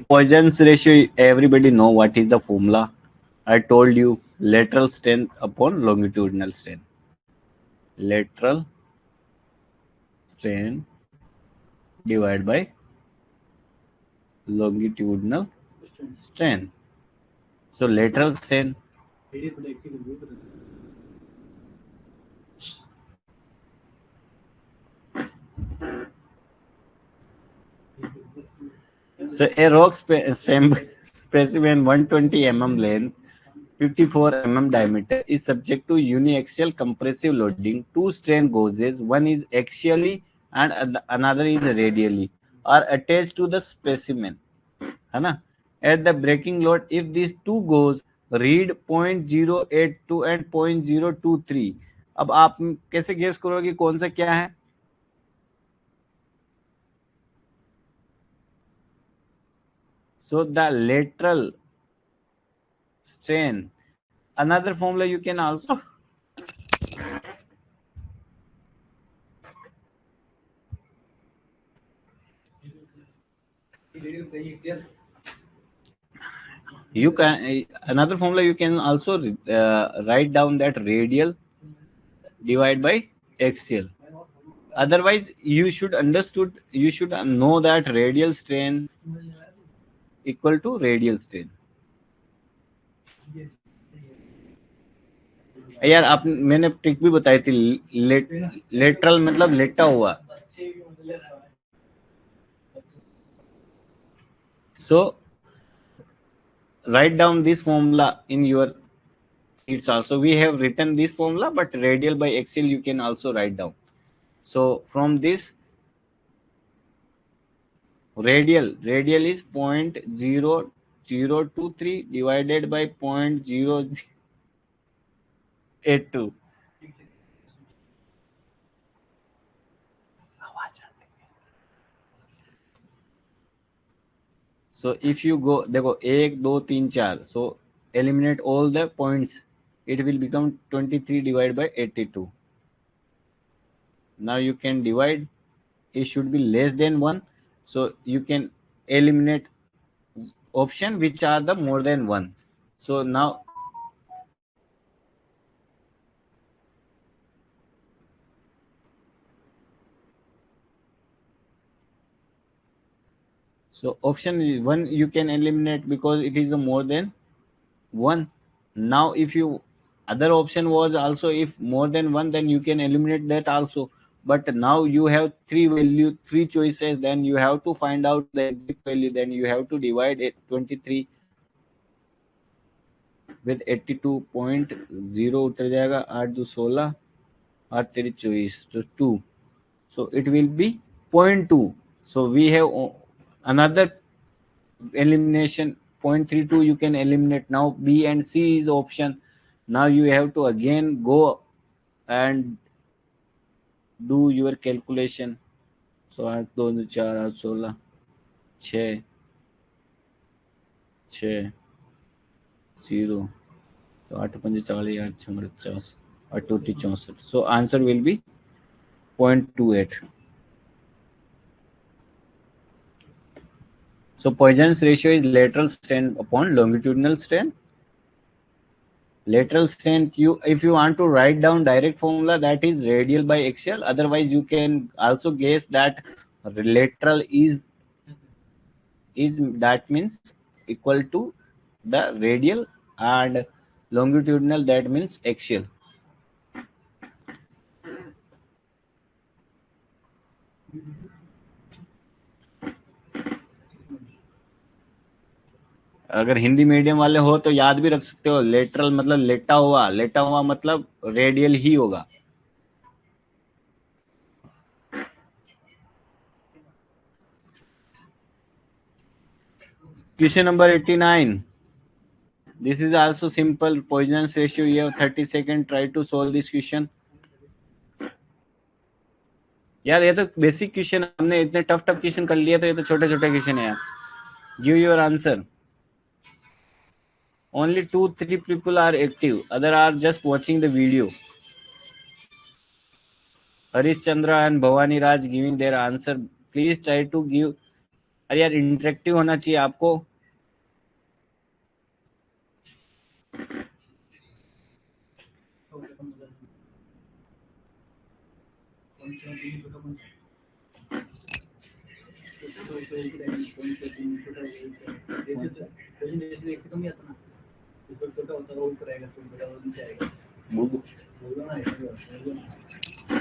Poisson's ratio, everybody know what is the formula. I told you, lateral strength upon longitudinal strain. Lateral strain divided by longitudinal strain. So lateral strain. So a rock specimen 120 mm length, 54 mm diameter is subject to uniaxial compressive loading. Two strain gauges, one is axially and another is radially, are attached to the specimen. है ना? At the breaking load, if these two gauges read 0.082 and 0.023, अब आप कैसे guess करोगे कौन सा क्या है? So the lateral strain. Another formula you can also. You can another formula you can also write down that radial divided by axial. Otherwise, you should know that radial strain equal to radial strain. यार आप मैंने trick भी बताई थी. Lateral मतलब लेटा हुआ. So write down this formula in your sheets also. We have written this formula, but radial by axial you can also write down. So from this, radial is 0.0 023 divided by 0.082. So if you go, देखो 1 2 3 4, so eliminate all the points, it will become 23 divided by 82. Now you can divide, it should be less than 1, so you can eliminate option which are the more than 1. So now so option 1 you can eliminate because it is a more than 1. Now if you, other option was also if more than 1, then you can eliminate that also. But now you have three choices, then you have to find out the exact value, then you have to divide it 23 with 82.0 उतर जाएगा 8 2 16 8 3 24, so 2, so it will be 0.2. So we have another elimination 0.32 you can eliminate. Now B and C is option. Now you have to again go and do your calculation. So 8 2 4 8 16 6 6 0, so 8 5 40 8 6 50 8 2 3 64, so answer will be 0.28. So Poisson's ratio is lateral strain upon longitudinal strain. Lateral strain, you if you want to write down direct formula, that is radial by axial. Otherwise you can also guess that lateral is that means equal to the radial, and longitudinal that means axial. अगर Hindi medium वाले हो तो याद भी रख सकते हो, lateral मतलब लेटा हुआ मतलब रेडियल ही होगा. Question number 89. This is also simple. Poisson's ratio. You have 30 seconds. Try to solve this question. यार ये तो बेसिक क्वेश्चन, हमने इतने टफ क्वेश्चन कर लिया, तो ये तो छोटे छोटे क्वेश्चन है यार. Give your answer. Only 2-3 people are active. Other are just watching the video. Harish Chandra and Bhavani Raj giving their answer. Please try to give. अरे यार इंटरेक्टिव होना चाहिए आपको.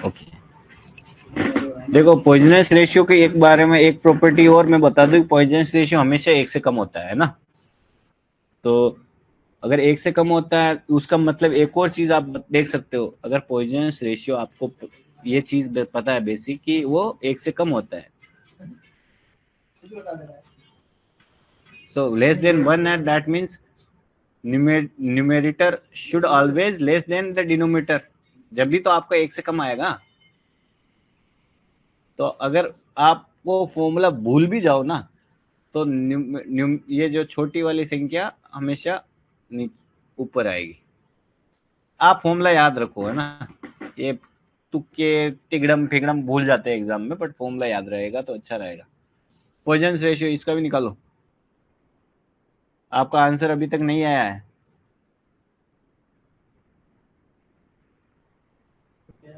ओके, देखो पॉइजनस रेशियो के एक बारे में एक प्रॉपर्टी और मैं बता दूं. पॉइजनस रेशियो हमेशा 1 से कम होता है ना. तो अगर 1 से कम होता है उसका मतलब एक और चीज आप देख सकते हो. अगर पॉइजनस रेशियो आपको ये चीज पता है बेसिक कि वो 1 से कम होता है, so less than 1 at that means numerator should always less than the denominator. जब भी तो आपका 1 से कम आएगा. तो अगर आप वो फॉर्मूला भूल भी जाओ ना, तो ये जो छोटी वाली संख्या हमेशा ऊपर आएगी. आप फॉर्मूला याद रखो, है ना. ये तुक्के टिगड़म फिगड़म भूल जाते हैं एग्जाम में, बट फॉर्मूला याद रहेगा तो अच्छा रहेगा. पॉइजनस रेशियो इसका भी निकालो. आपका आंसर अभी तक नहीं आया है.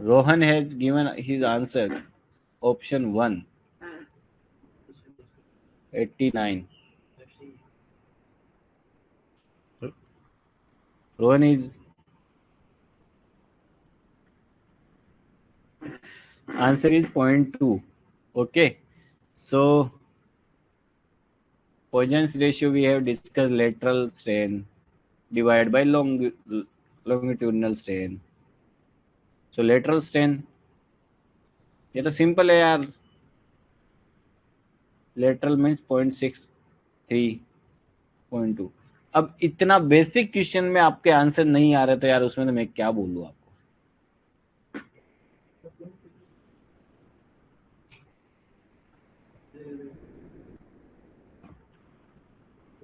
Rohan has given his answer option 1 89. Rohan is answer is 0.2. Okay, so Poisson's ratio we have discussed lateral strain divided by longitudinal strain. So lateral strain ये तो सिंपल है यार. lateral means 0.63 0.2। अब इतना बेसिक क्वेश्चन में आपके आंसर नहीं आ रहे तो यार उसमें तो मैं क्या बोलूँ आपको।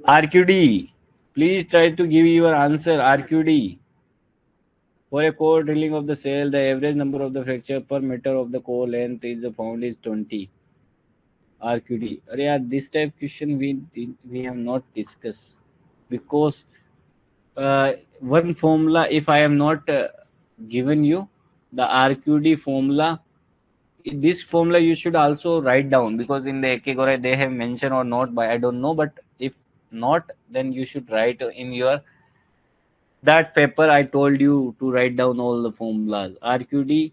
RQD, please try to give your answer. RQD. For a core drilling of the cell, the average number of the fracture per meter of the core length is found is 20. RQD. अरे यार, this type question we have not discussed because one formula, if I am not given you the RQD formula, this formula you should also write down, because in the Ekegore they have mentioned or not, by I don't know, but if not, then you should write in your that paper I told you to write down all the formulas. RQD,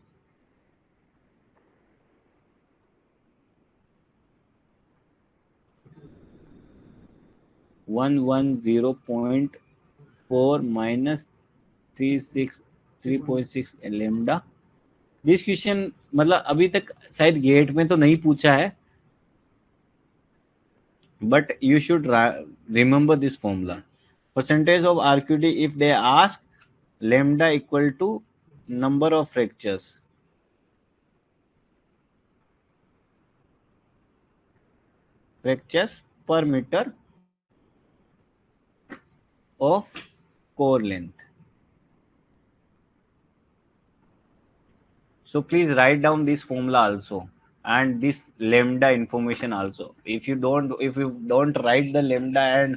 110.4 minus 3.6 lambda. This question मतलब अभी तक शायद gate में तो नहीं पूछा है, but you should remember this formula. Percentage of RQD if they ask lambda equal to number of fractures. Fractures per meter of core length. So please write down this formula also and this lambda information also. If you don't write the lambda, and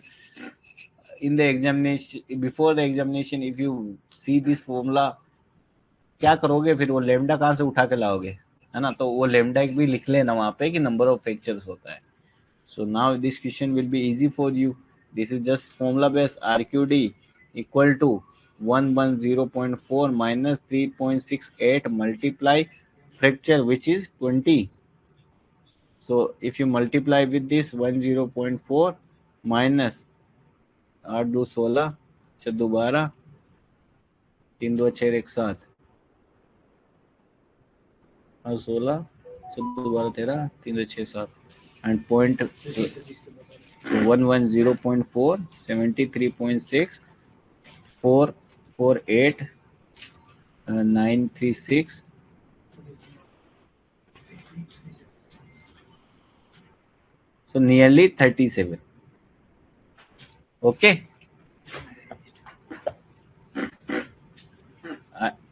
in the examination, before the examination, if you see this formula, क्या करोगे फिर? वो lambda कहाँ से उठा के लाओगे, है ना? तो वो लेमडा एक भी लिख लेना वहां पे कि नंबर ऑफ फ्रैक्चर्स होता है. So now this question will be easy for you. This is just formula based. RQD equal to 110.4 minus 3.68 multiply fracture, which is 20. So if you multiply with this 10.4 minus 8 2 16 4 2 12 3 2 6 1 7 और 16 4 2 12 13 3 2 6 7 and point 110.4 73.6 448 936 so nearly 37. Okay.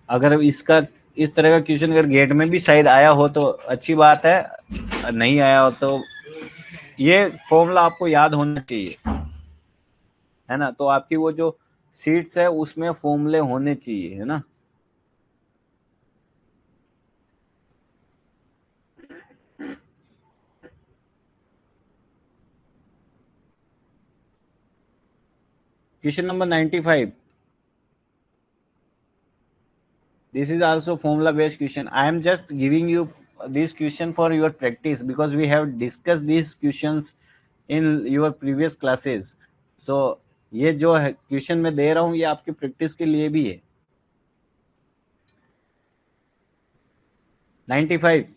अगर इसका इस तरह का question अगर gate में भी शायद आया हो तो अच्छी बात है, नहीं आया हो तो ये फॉर्मूला आपको याद होना चाहिए, है ना? तो आपकी वो जो सीट्स है उसमें फॉर्मूले होने चाहिए, है ना? Question number 95. This is also formula based question. I am just giving you this question for your practice because we have discussed these questions in your previous classes. So ये जो क्वेश्चन मैं दे रहा हूँ ये आपकी प्रैक्टिस के लिए भी है. 95.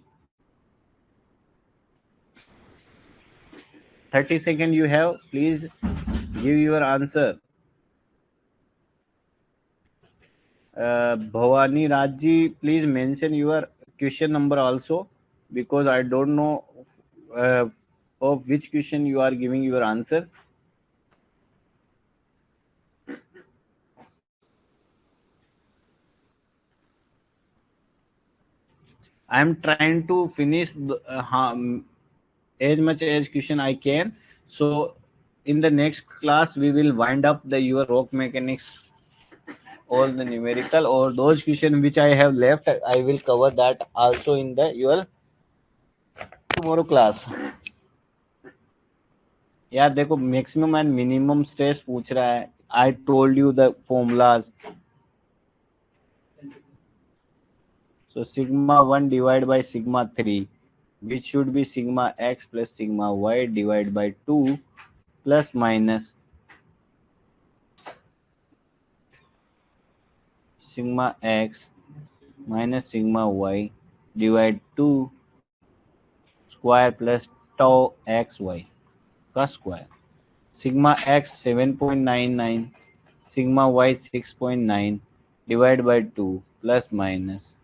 30 seconds you have. Please give your answer. Bhavani Rajji, please mention your question number also, because I don't know of which question you are giving your answer. I am trying to finish as much as question I can. So in the next class we will wind up the your rock mechanics, all the numerical, or those question which I have left. I will cover that also in the your tomorrow class. यार देखो, maximum and minimum stress पूछ रहा है. I told you the formulas. So sigma 1 divided by sigma 3, which should be sigma x plus sigma y divided by 2 plus minus sigma x minus sigma y divided 2 square plus tau xy का square. sigma x 7.99, sigma y 6.9 divided by 2 plus minus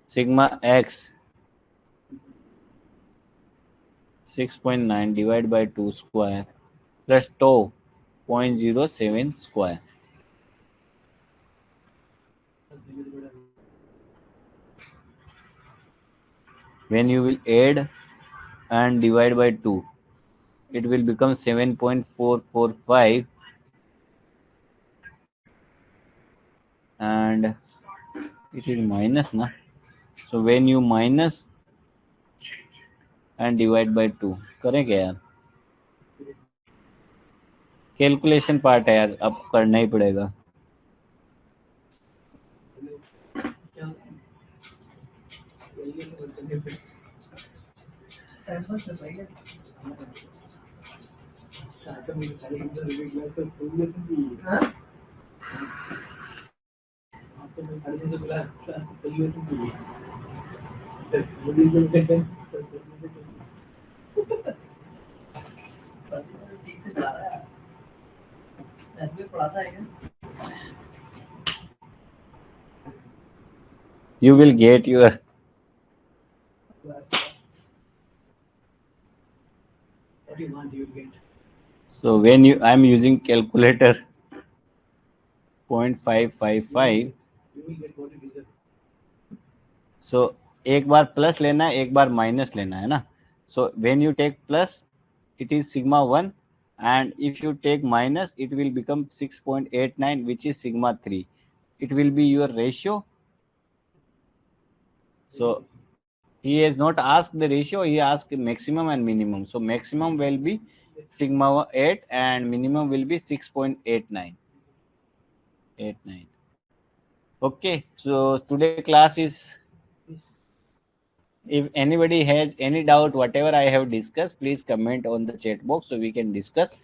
sigma x 6.9 divided by 2 square plus tau 0.07 square. When you will add and divide by 2, it will become 7.445, and it is minus na. So when you minus and divide by 2, करें क्या यार? Calculation part है यार, अब करना ही पड़ेगा. You will get your. So when you, I am using calculator 0.555. So एक बार plus लेना है, एक बार माइनस लेना है ना. So when you take plus, it is sigma 1, and if you take minus, it will become 6.89, which is sigma 3. It will be your ratio. So he has not asked the ratio, he asked maximum and minimum. So maximum will be sigma 8 and minimum will be 6.89. Okay, so today class is, if anybody has any doubt whatever I have discussed, please comment on the chat box so we can discuss.